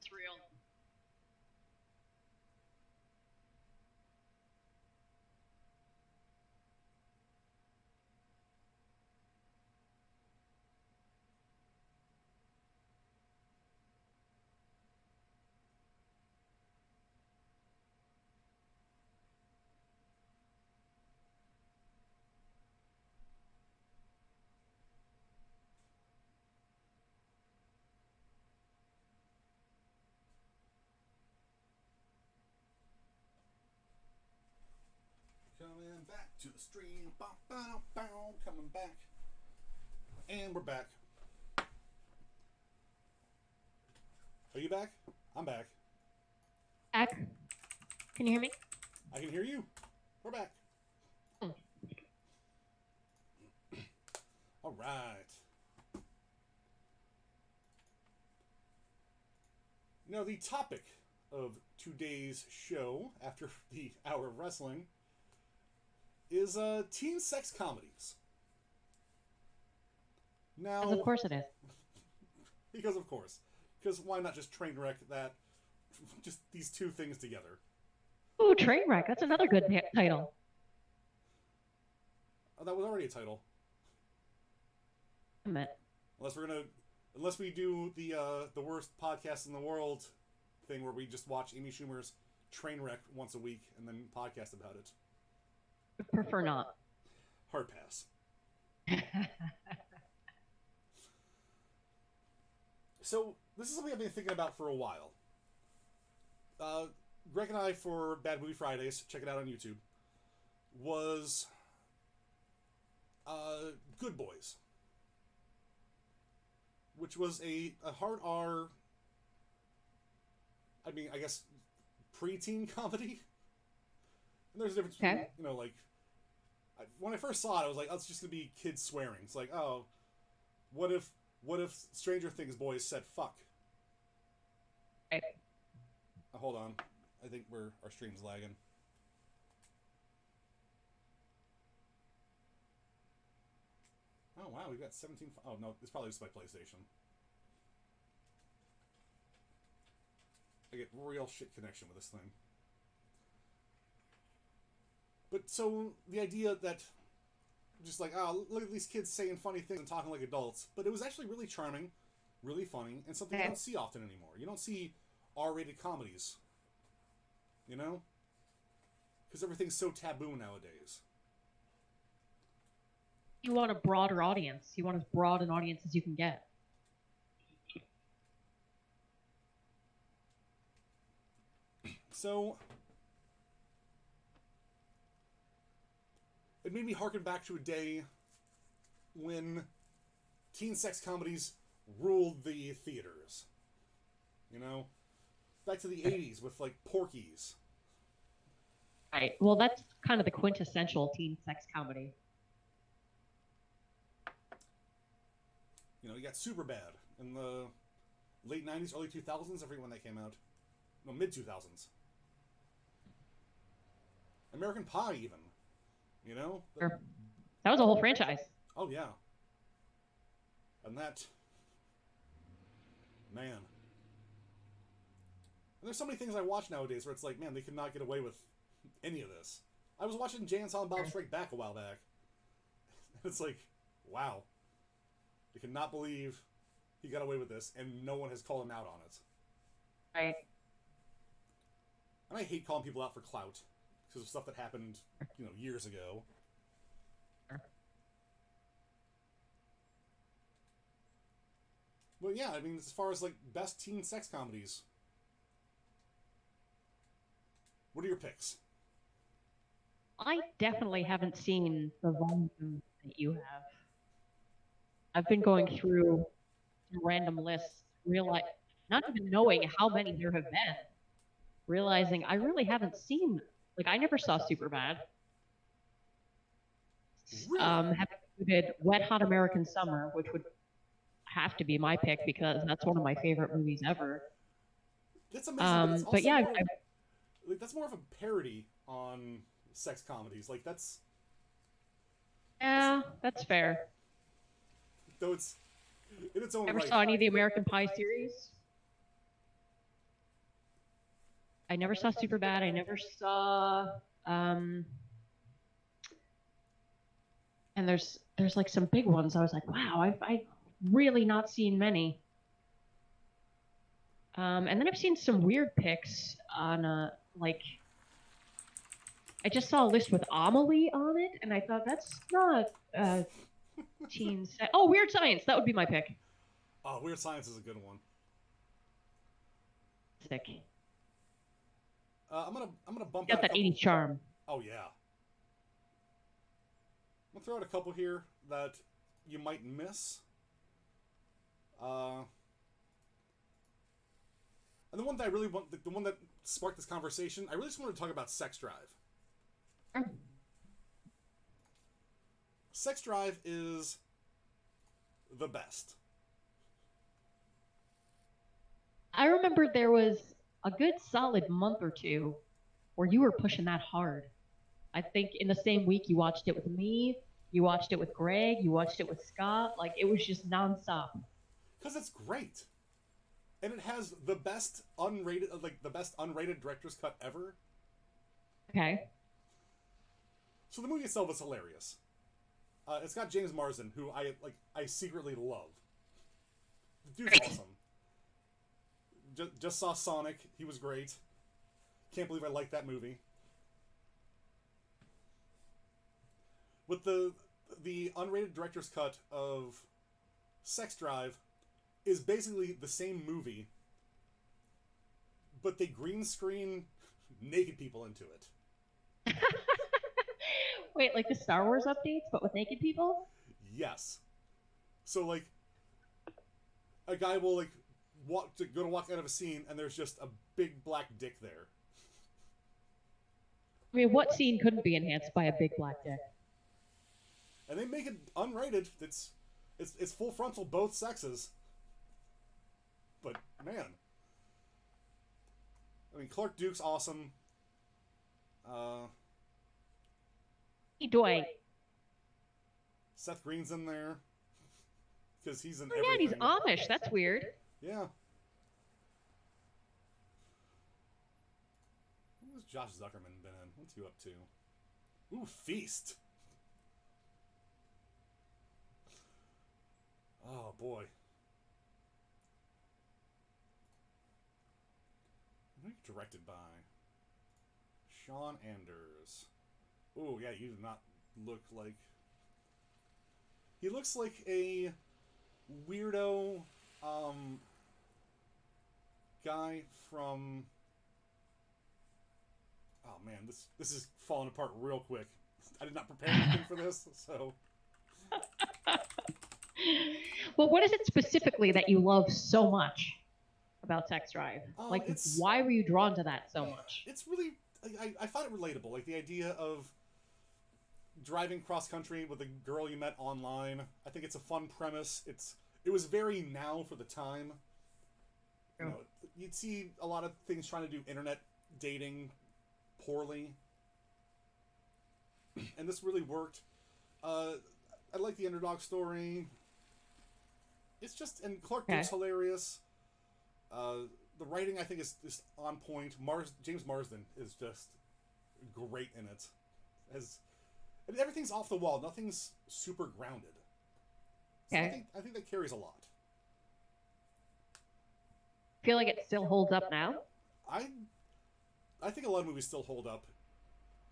It's real. Coming back to the stream. Bow, bow, bow, coming back. And we're back. Are you back? I'm back. Back. Can you hear me? I can hear you. We're back. Hmm. All right. Now, the topic of today's show, after the hour of wrestling, is teen sex comedies. Now, As of course it is. because of course. Because why not just train wreck that, just these two things together? Ooh, Trainwreck. That's another good title. Oh, that was already a title. Admit. Unless we do the worst podcast in the world thing where we just watch Amy Schumer's Trainwreck once a week and then podcast about it. Would prefer not. Hard pass. So this is something I've been thinking about for a while. Greg and I, for Bad Movie Fridays, check it out on YouTube, was Good Boys, which was a hard R, I mean, I guess, preteen comedy. And there's a difference between, Okay. you know, like, when I first saw it, I was like, oh, it's just going to be kids swearing. It's like, oh, what if Stranger Things boys said fuck? Right. Hold on. I think our stream's lagging. Oh, wow, we've got 17... Oh, no, it's probably just my PlayStation. I get real shit connection with this thing. But so, the idea that... Just like, oh, look at these kids saying funny things and talking like adults. But it was actually really charming, really funny, and something you don't see often anymore. You don't see R-rated comedies. You know? Because everything's so taboo nowadays. You want a broader audience. You want as broad an audience as you can get. So, it made me harken back to a day when teen sex comedies ruled the theaters. You know? Back to the 80s with, like, Porky's. Right. Well, that's kind of the quintessential teen sex comedy. You know, you got Superbad in the late 90s, early 2000s, I forget when that came out. No, mid-2000s. American Pie, even. You know? Sure. That was a whole franchise. Oh, yeah. And that... Man. And there's so many things I watch nowadays where it's like, man, they could not get away with any of this. I was watching Jay and Silent Bob Strike Back a while back. It's like, wow. I cannot believe he got away with this, and no one has called him out on it. Right. And I hate calling people out for clout because of stuff that happened, you know, years ago. But yeah, I mean, as far as like best teen sex comedies, what are your picks? I definitely haven't seen the volume that you have. I've been going through some random lists, not even knowing how many there have been, realizing I really haven't seen, like, I never saw Superbad. Really? Have included Wet Hot American Summer, which would have to be my pick because that's one of my favorite movies ever. That's amazing, but it's also yeah, like, that's more of a parody on sex comedies. Like, that's... Yeah, that's fair. Though it's in its own Ever right. saw any of the American Pie series? I never saw Superbad. I never saw um and there's like some big ones. I was like, wow, I've really not seen many. And then I've seen some weird pics on like I just saw a list with Amelie on it, and I thought that's not teen. Oh, Weird Science. That would be my pick. Oh, Weird Science is a good one. Sick. I'm gonna bump out Got a that couple. 80s charm. Oh yeah, I'm gonna throw out a couple here that you might miss. Uh, and the one that I really want, the one that sparked this conversation, I really just wanted to talk about Sex Drive. Sex Drive is the best. I remember there was a good solid month or two where you were pushing that hard. I think in the same week you watched it with me, you watched it with Greg, you watched it with Scott. Like it was just nonstop. Because it's great. And it has the best unrated, like the best unrated director's cut ever. Okay. So the movie itself is hilarious. It's got James Marsden, who I secretly love. The dude's awesome. Just saw Sonic. He was great. Can't believe I liked that movie. With the unrated director's cut of Sex Drive is basically the same movie, but they green screen naked people into it. Wait, like the Star Wars updates, but with naked people? Yes. So like, a guy will like walk out of a scene, and there's just a big black dick there. I mean, what scene couldn't be enhanced by a big black dick? And they make it unrated. It's full frontal both sexes. But man, I mean, Clark Duke's awesome. Hey, Dwight. Seth Green's in there because he's in Oh yeah, everything. he's Amish. That's weird. Yeah. What has Josh Zuckerman been in? What's he up to? Ooh, Feast. Oh boy. Directed by Sean Anders. Ooh, yeah, you do not look like. He looks like a weirdo guy from. Oh man, this is falling apart real quick. I did not prepare anything for this, so. Well, what is it specifically that you love so much about Sex Drive? Like, It's why were you drawn to that so much? it's really I find it relatable, like the idea of driving cross country with a girl you met online. I think it's a fun premise. It was very now for the time. You know, you'd see a lot of things trying to do internet dating poorly, and this really worked. I like the underdog story. It's just, and Clark Duke's hilarious. The writing I think is on point. James Marsden is just great in it. And everything's off the wall. Nothing's super grounded. So I think that carries a lot. Feel like it still holds up now? I think a lot of movies still hold up,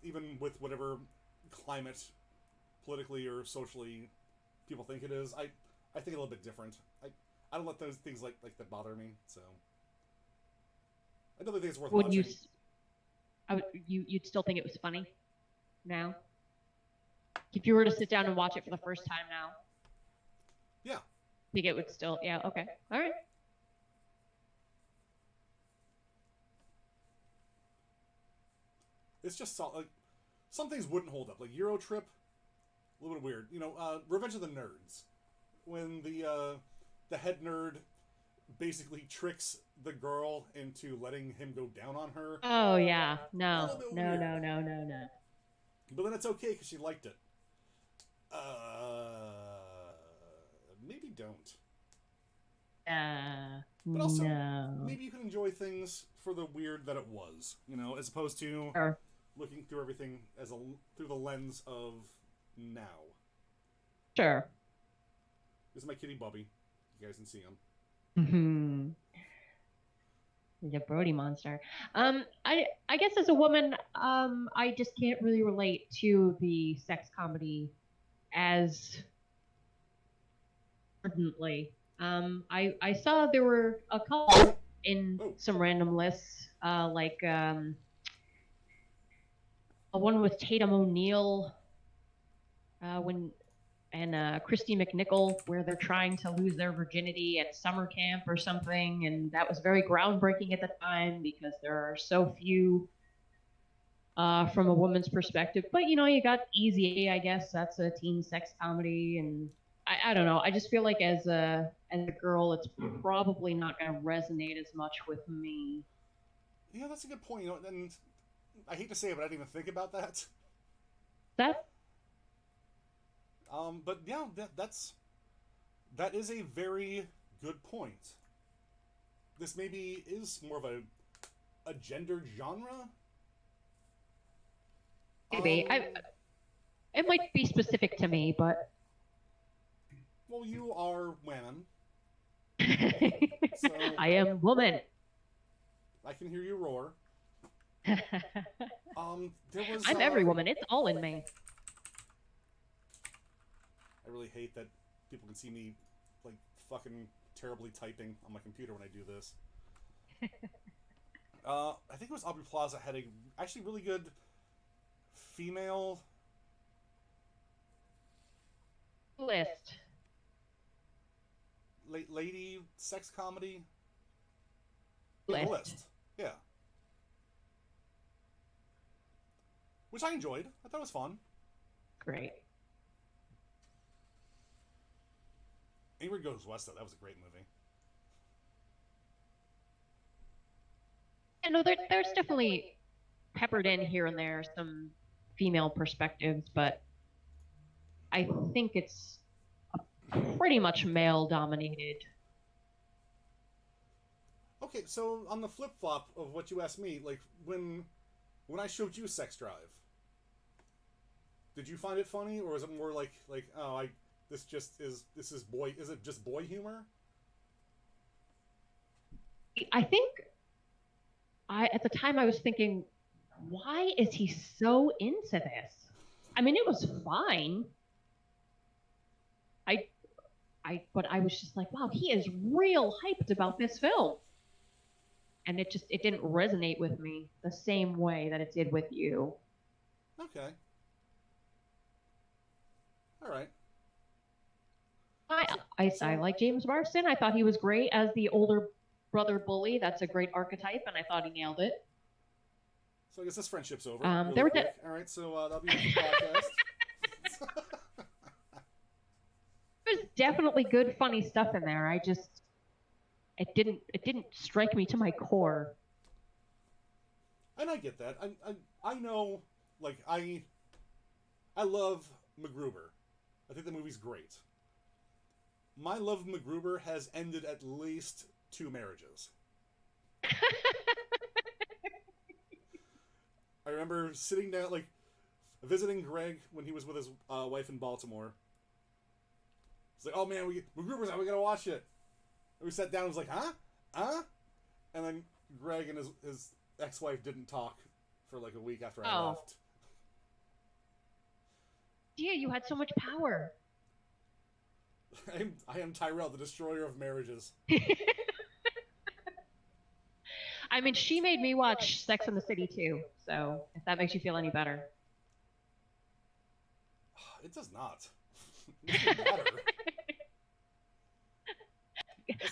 even with whatever climate, politically or socially, people think it is. I think a little bit different. I don't let those things like that bother me. So I don't think it's worth watching. You'd still think it was funny now? If you were to sit down and watch it for the first time now? Yeah. I think it would still, yeah, okay. All right. It's just like some things wouldn't hold up, like Euro Trip, a little bit weird. You know, Revenge of the Nerds, when the head nerd basically tricks the girl into letting him go down on her. Oh yeah, no. But then it's okay because she liked it. Maybe don't. But also, No. maybe you can enjoy things for the weird that it was, you know, as opposed to Sure. looking through everything through the lens of now. Sure. This is my kitty Bubby. You guys can see him. Hmm. The Brody monster. I guess as a woman, I just can't really relate to the sex comedy as ardently. I saw there were a couple in Oh, some random lists, like a one with Tatum O'Neal, when and Christy McNichol, where they're trying to lose their virginity at summer camp or something, and that was very groundbreaking at the time because there are so few from a woman's perspective. But you know, you got Easy A, I guess that's a teen sex comedy, and I don't know. I just feel like as a girl, it's probably not going to resonate as much with me. yeah, that's a good point. You know, and I hate to say it, but I didn't even think about that. That But yeah, that is a very good point. This maybe is more of a gendered genre. maybe I it might be specific to me, but Well, you are women, so I am woman. I can hear you roar. There was I'm every woman. It's all in me. I really hate that people can see me like fucking terribly typing on my computer when I do this. I think it was Aubrey Plaza had a actually really good female List. lady sex comedy. Yeah, the List. list. Yeah, which I enjoyed. I thought it was fun. Great. Ingrid Goes West though, that was a great movie. You know, there's definitely peppered in here and there some female perspectives, but I think it's pretty much male dominated. Okay, so on the flip flop of what you asked me, like when I showed you Sex Drive, did you find it funny, or is it more like oh I this is boy is it just boy humor? I think I at the time I was thinking, why is he so into this? I mean, it was fine. I but I was just like, wow, he is real hyped about this film. And it didn't resonate with me the same way that it did with you. Okay, all right. I So I so like James Marsden. I thought he was great as the older brother bully. That's a great archetype, and I thought he nailed it. so I guess this friendship's over really There were quick. All right, so that'll be it for podcast. there's definitely good funny stuff in there. I just it didn't strike me to my core. And I get that. I know like I love MacGruber. I think the movie's great. My love of MacGruber has ended at least 2 marriages. I remember sitting down, like, visiting Greg when he was with his wife in Baltimore. It's like, oh man, MacGruber's out, we gotta watch it. And we sat down and was like, huh? Huh? And then Greg and his ex wife didn't talk for like a week after I Oh, left. yeah, you had so much power. I am Tyrell, the destroyer of marriages. I mean, she made me watch Sex and the City too. So if that makes you feel any better. It does not. It doesn't matter.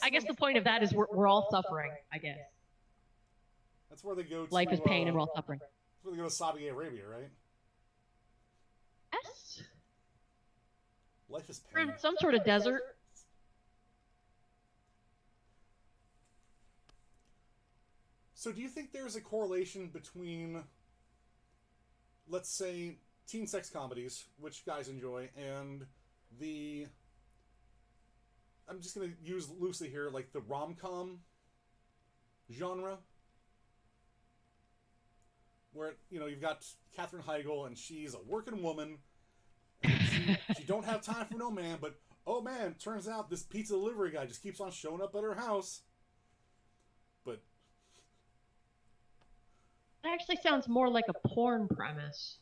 I guess the point of that is we're all suffering. I guess That's where they go to. life is pain and we're all suffering. That's where they go to Saudi Arabia, right? Yes, Life is we're pain. in some sort of desert. So, do you think there's a correlation between, let's say, teen sex comedies, which guys enjoy, and the I'm just gonna use loosely here, like the rom-com genre, where you've got Katherine Heigl, and she's a working woman, and she don't have time for no man, but oh man, turns out this pizza delivery guy just keeps on showing up at her house. But It actually sounds more like a porn premise.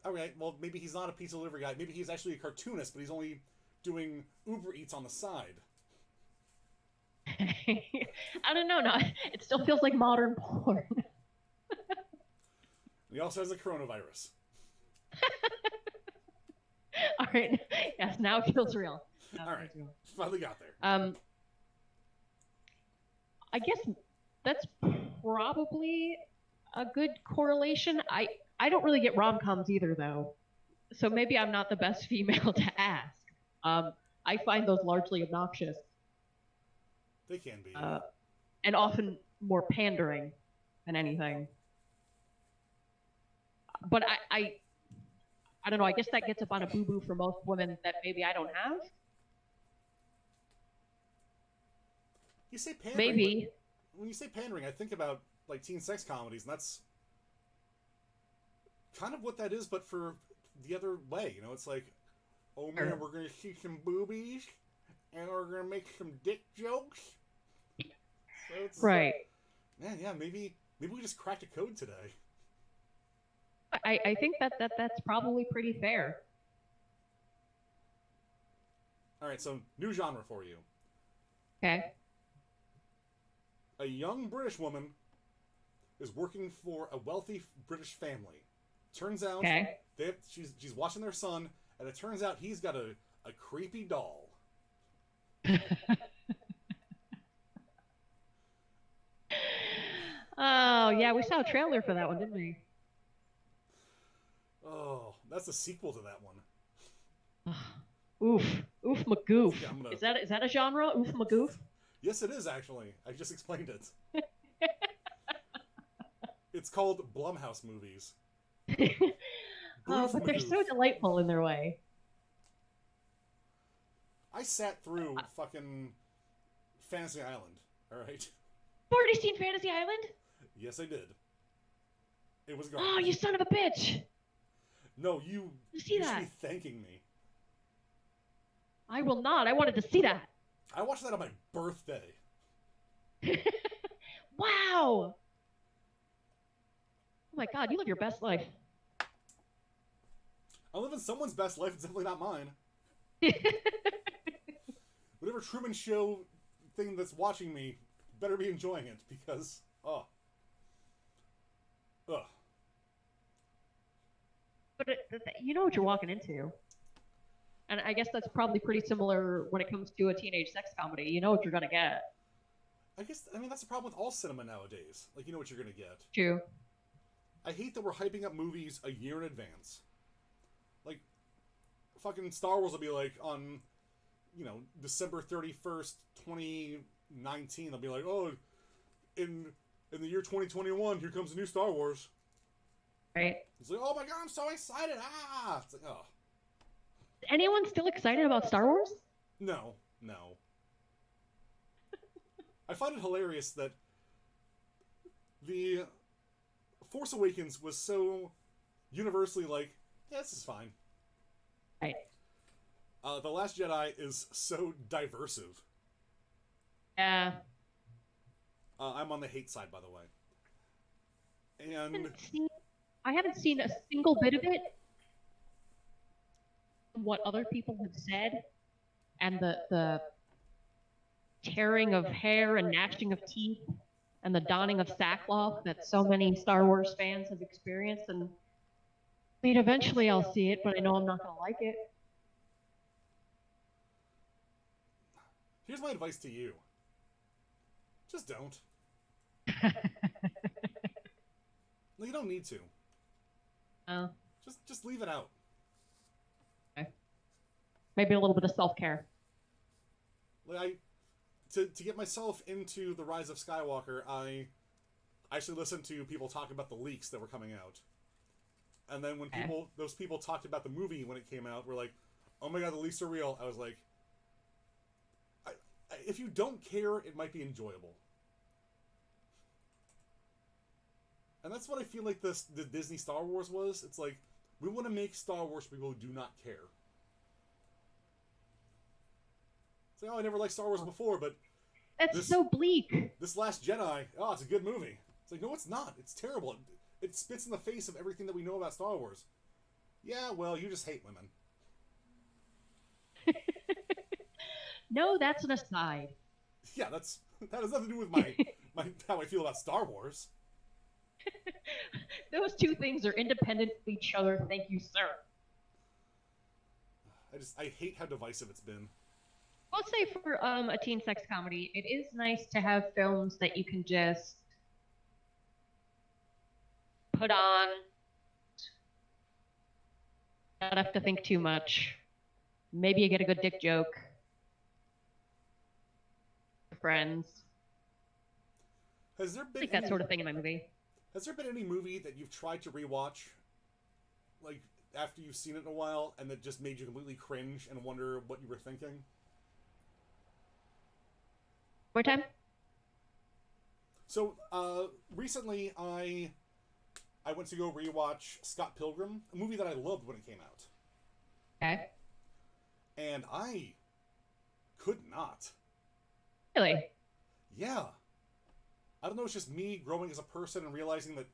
okay, well maybe he's not a pizza delivery guy. Maybe he's actually a cartoonist, but he's only doing Uber Eats on the side. I don't know. No, it still feels like modern porn. And he also has a coronavirus. All right. Yes, now it feels real. All right, finally got there. I guess that's probably a good correlation. I don't really get rom-coms either, though, so maybe I'm not the best female to ask. I find those largely obnoxious They can be. and often more pandering than anything. But I don't know. I guess that gets up on a boo-boo for most women that maybe I don't have. You say pandering. Maybe. When you say pandering, I think about like teen sex comedies, and that's kind of what that is, but for the other way. It's like, oh man, we're gonna see some boobies, and we're gonna make some dick jokes. So it's, right. Man, yeah, maybe we just cracked a code today. I think that's probably pretty fair. All right, so new genre for you. Okay. A young British woman is working for a wealthy British family. Turns out she's watching their son, and it turns out he's got a creepy doll. Oh, yeah, we saw a trailer for that one, didn't we? Oh, that's a sequel to that one. Oof. Oof magoof. Yeah, Is that a genre? Oof magoof? Yes, it is, actually. I just explained it. It's called Blumhouse movies. Oh, but they're so delightful in their way. I sat through fucking Fantasy Island, alright? You've already seen Fantasy Island? Yes, I did. It was garbage. Oh, you son of a bitch! No, you should be thanking me. I will not. I wanted to see that. I watched that on my birthday. Wow! Oh my god, you live your best life. I'm living someone's best life, it's definitely not mine. Whatever Truman Show thing that's watching me better be enjoying it, because, Ugh. But you know what you're walking into. And I guess that's probably pretty similar when it comes to a teenage sex comedy. You know what you're gonna get. I mean, that's the problem with all cinema nowadays. Like, you know what you're gonna get. True. I hate that we're hyping up movies a year in advance. Like, fucking Star Wars will be like on, December 31st, 2019. They'll be like, oh, in the year 2021, here comes a new Star Wars. Right. It's like, oh my god, I'm so excited! Ah! It's like, oh. Is anyone still excited about Star Wars? No. I find it hilarious that the Force Awakens was so universally like, yeah, this is fine. Right. The Last Jedi is so diversive. Yeah. I'm on the hate side, by the way. And I haven't seen a single bit of it. What other people have said, and the tearing of hair and gnashing of teeth, and the donning of sackcloth that so many Star Wars fans have experienced. And I mean, eventually I'll see it, but I know I'm not going to like it. Here's my advice to you. Just don't. No, you don't need to. Oh. Just leave it out. Okay. Maybe a little bit of self-care. Like, to get myself into The Rise of Skywalker, I actually listened to people talk about the leaks that were coming out. And then when those people talked about the movie when it came out, were like, oh my god, the leaks are real. I was like, if you don't care, it might be enjoyable. And that's what I feel like the Disney Star Wars was. It's like, we want to make Star Wars for people who do not care. It's like, oh, I never liked Star Wars before, but That's so bleak. this Last Jedi, oh, it's a good movie. It's like, no, it's not. It's terrible. It spits in the face of everything that we know about Star Wars. Yeah, well, you just hate women. No, that's an aside. Yeah, that has nothing to do with my how I feel about Star Wars. Those two things are independent of each other. Thank you, sir. I hate how divisive it's been. I'll say for a teen sex comedy, it is nice to have films that you can just put on. Not have to think too much. Maybe you get a good dick joke. Friends. Has there been Like that sort of thing in my movie. Has there been any movie that you've tried to rewatch, like after you've seen it in a while, and that just made you completely cringe and wonder what you were thinking? More time? So, recently I went to go rewatch Scott Pilgrim, a movie that I loved when it came out. Okay. And I could not. Really? Yeah. I don't know, it's just me growing as a person and realizing that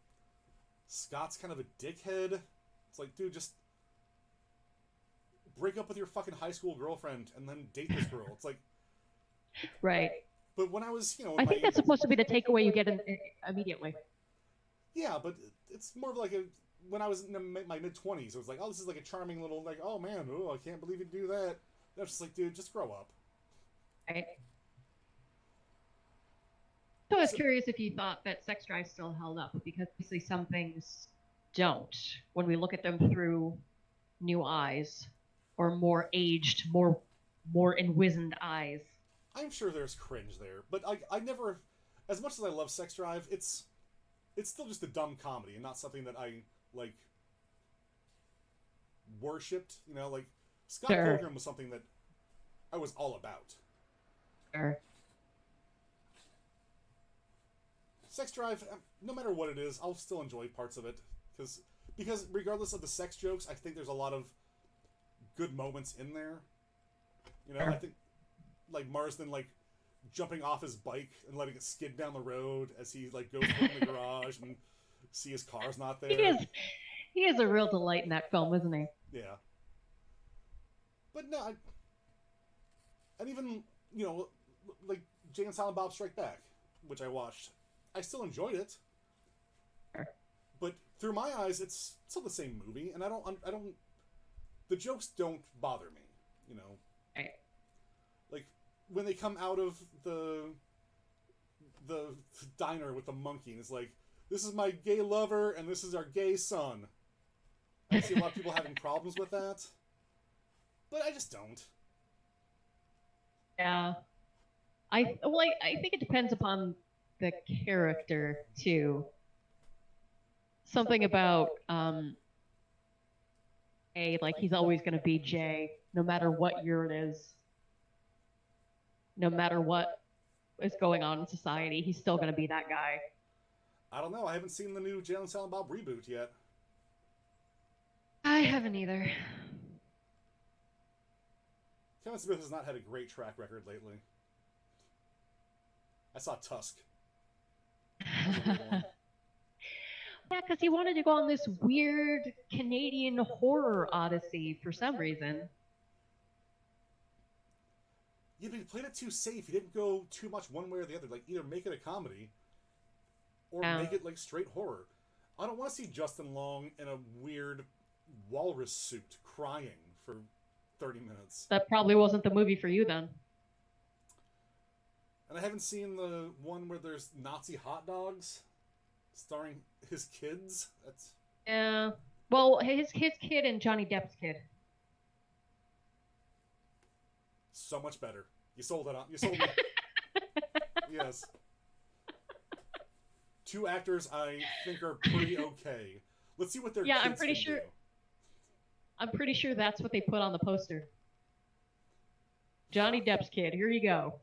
Scott's kind of a dickhead. It's like, dude, just break up with your fucking high school girlfriend and then date this girl. It's like... Right. But when I was, I think that's supposed to be the takeaway you get immediately. Yeah, but it's more of like when I was in my mid-20s, it was like, oh, this is like a charming little, like, oh man, oh, I can't believe you do that. I was just like, dude, just grow up. Right. So I was curious if you thought that Sex Drive still held up, because obviously some things don't when we look at them through new eyes or more aged, more enwizened eyes. I'm sure there's cringe there, but I never, as much as I love Sex Drive, it's still just a dumb comedy and not something that I, like, worshipped, you know, like, Scott Pilgrim was something that I was all about. Sure. Sex Drive, no matter what it is, I'll still enjoy parts of it, because regardless of the sex jokes, I think there's a lot of good moments in there. You know, I think, like, Marsden, like, jumping off his bike and letting it skid down the road as he, like, goes in the garage and see his car's not there. He is a real delight in that film, isn't he? Yeah. But no, and even, you know, like, Jay and Silent Bob Strike Back, which I watched, I still enjoyed it. Sure. But through my eyes, it's still the same movie, and I don't, the jokes don't bother me, you know? Right. Like, when they come out of the diner with the monkey, and it's like, this is my gay lover, and this is our gay son. I see a lot of people having problems with that, but I just don't. Yeah. I think it depends upon the character, too. Something about, like, he's always going to be Jay, no matter what year it is. No matter what is going on in society, he's still going to be that guy. I don't know. I haven't seen the new Jay and Silent Bob reboot yet. I haven't either. Kevin Smith has not had a great track record lately. I saw Tusk. Yeah, because he wanted to go on this weird Canadian horror odyssey for some reason. Yeah, but he played it too safe. He didn't go too much one way or the other. Like, either make it a comedy or make it, like, straight horror. I don't want to see Justin Long in a weird walrus suit crying for 30 minutes. That probably wasn't the movie for you, then. And I haven't seen the one where there's Nazi hot dogs starring his kids. That's... Yeah. Well, his kid and Johnny Depp's kid. So much better. You sold it on. You sold me. Yes. Two actors I think are pretty okay. Let's see what their kids I'm pretty can sure. do. I'm pretty sure that's what they put on the poster. Johnny Depp's kid. Here you go.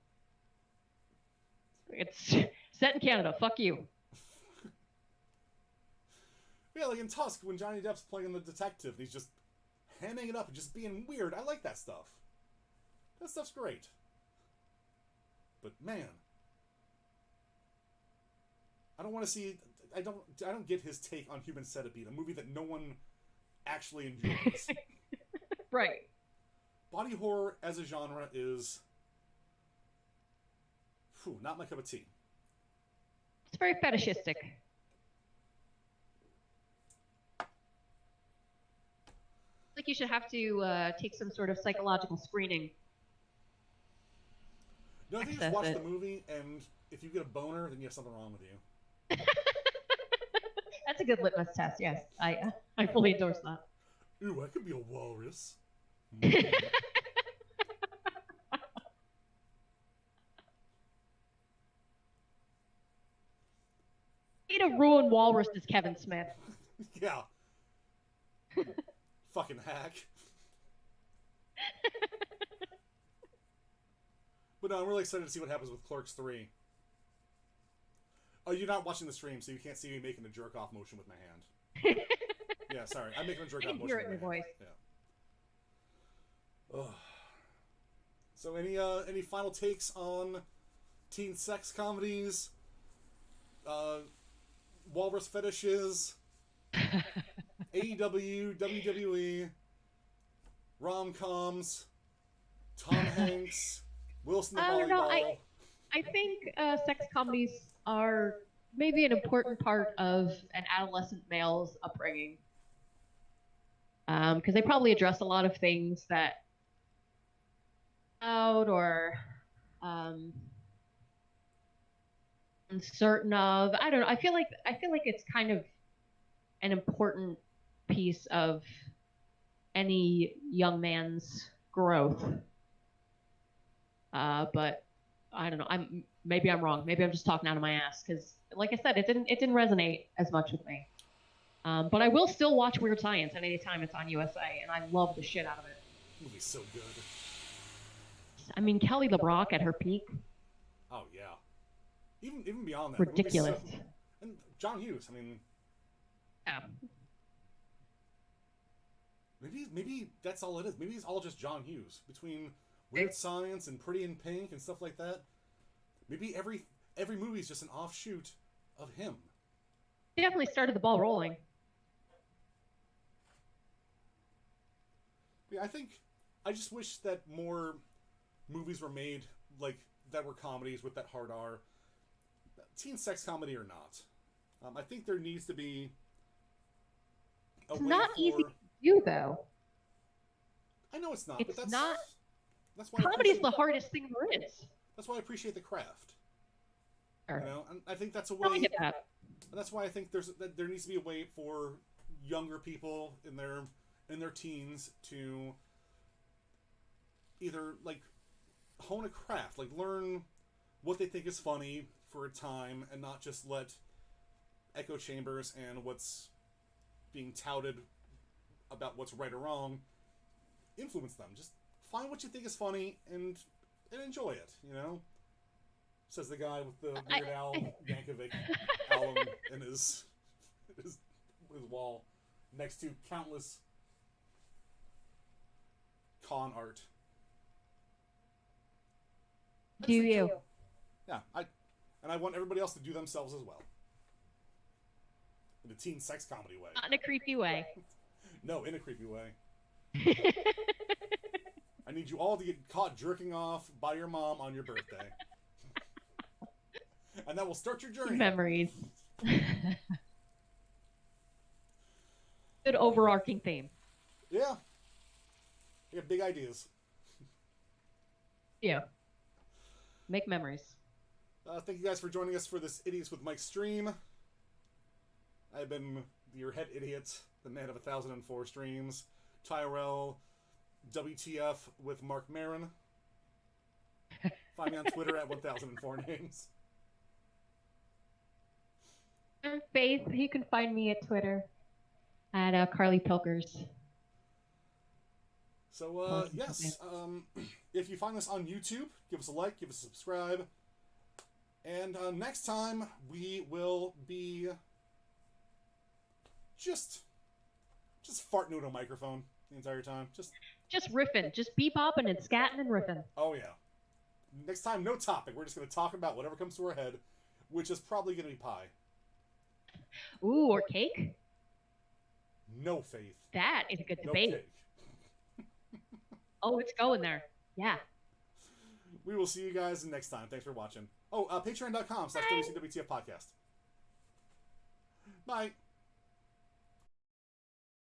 It's set in Canada. Fuck you. Yeah, like in Tusk, when Johnny Depp's playing the detective, and he's just hamming it up and just being weird. I like that stuff. That stuff's great. But man, I don't want to see. I don't get his take on Human Centipede, a movie that no one actually enjoys. Right. Body horror as a genre is, not my cup of tea. It's very fetishistic. Like you should have to take some sort of psychological screening. No, I think you just watch the movie, and if you get a boner, then you have something wrong with you. That's a good litmus test. Yes, I fully endorse that. Ooh, I could be a walrus. Need to ruin walrus is Kevin Smith. Yeah. Fucking hack. But no, I'm really excited to see what happens with Clerks 3. Oh, you're not watching the stream, so you can't see me making a jerk-off motion with my hand. Yeah, sorry. I'm making a jerk-off motion hear it with in your my hand. voice. Yeah. Ugh. So any final takes on teen sex comedies, walrus fetishes, AEW, WWE, rom-coms, Tom Hanks, Wilson the volleyball? I think sex comedies are maybe an important part of an adolescent male's upbringing. Because they probably address a lot of things that out or uncertain of. I don't know. I feel like it's kind of an important piece of any young man's growth. But I don't know. Maybe I'm wrong. Maybe I'm just talking out of my ass because, like I said, it didn't resonate as much with me. But I will still watch Weird Science at any time it's on USA, and I love the shit out of it. The movie's so good. I mean, Kelly LeBrock at her peak. Oh yeah. Even beyond that, ridiculous. And John Hughes. I mean, yeah. Maybe that's all it is. Maybe it's all just John Hughes between Weird Science and Pretty in Pink and stuff like that. Maybe every movie is just an offshoot of him. He definitely started the ball rolling. Yeah, I just wish that more movies were made like that were comedies with that hard R, teen sex comedy or not. I think there needs to be. It's not easy to do, though. I know it's not. It's but not. That's why comedy is the hardest thing there is. That's why I appreciate the craft. Sure. You know, and I think that's a way. I get that. And that's why I think there needs to be a way for younger people in their teens to either like hone a craft, like learn what they think is funny for a time, and not just let echo chambers and what's being touted about what's right or wrong influence them. Just find what you think is funny and enjoy it, you know? Says the guy with the Weird Al Yankovic album in his wall next to countless con art. Do you? Yeah, I want everybody else to do themselves as well. In a teen sex comedy way. Not in a creepy way. No, in a creepy way. I need you all to get caught jerking off by your mom on your birthday. And that will start your journey. Memories. Good overarching theme. Yeah. You have big ideas. Yeah. Make memories. Thank you guys for joining us for this Idiots with Mike stream. I've been your head idiot, the man of 1,004 streams, Tyrell, WTF with Mark Maron. Find me on Twitter at 1004 names. I'm Faith. You can find me at Twitter at Carly Pilkers. So, yes, if you find this on YouTube, give us a like, give us a subscribe. And next time we will be just farting into a microphone the entire time. Just riffing, just bebopping and scatting and riffing. Oh yeah. Next time, no topic. We're just going to talk about whatever comes to our head, which is probably going to be pie. Ooh, or cake? No, Faith. That is a good No debate. cake. Oh, it's going there. Yeah. We will see you guys next time. Thanks for watching. Oh, patreon.com/WCWTF podcast. Bye.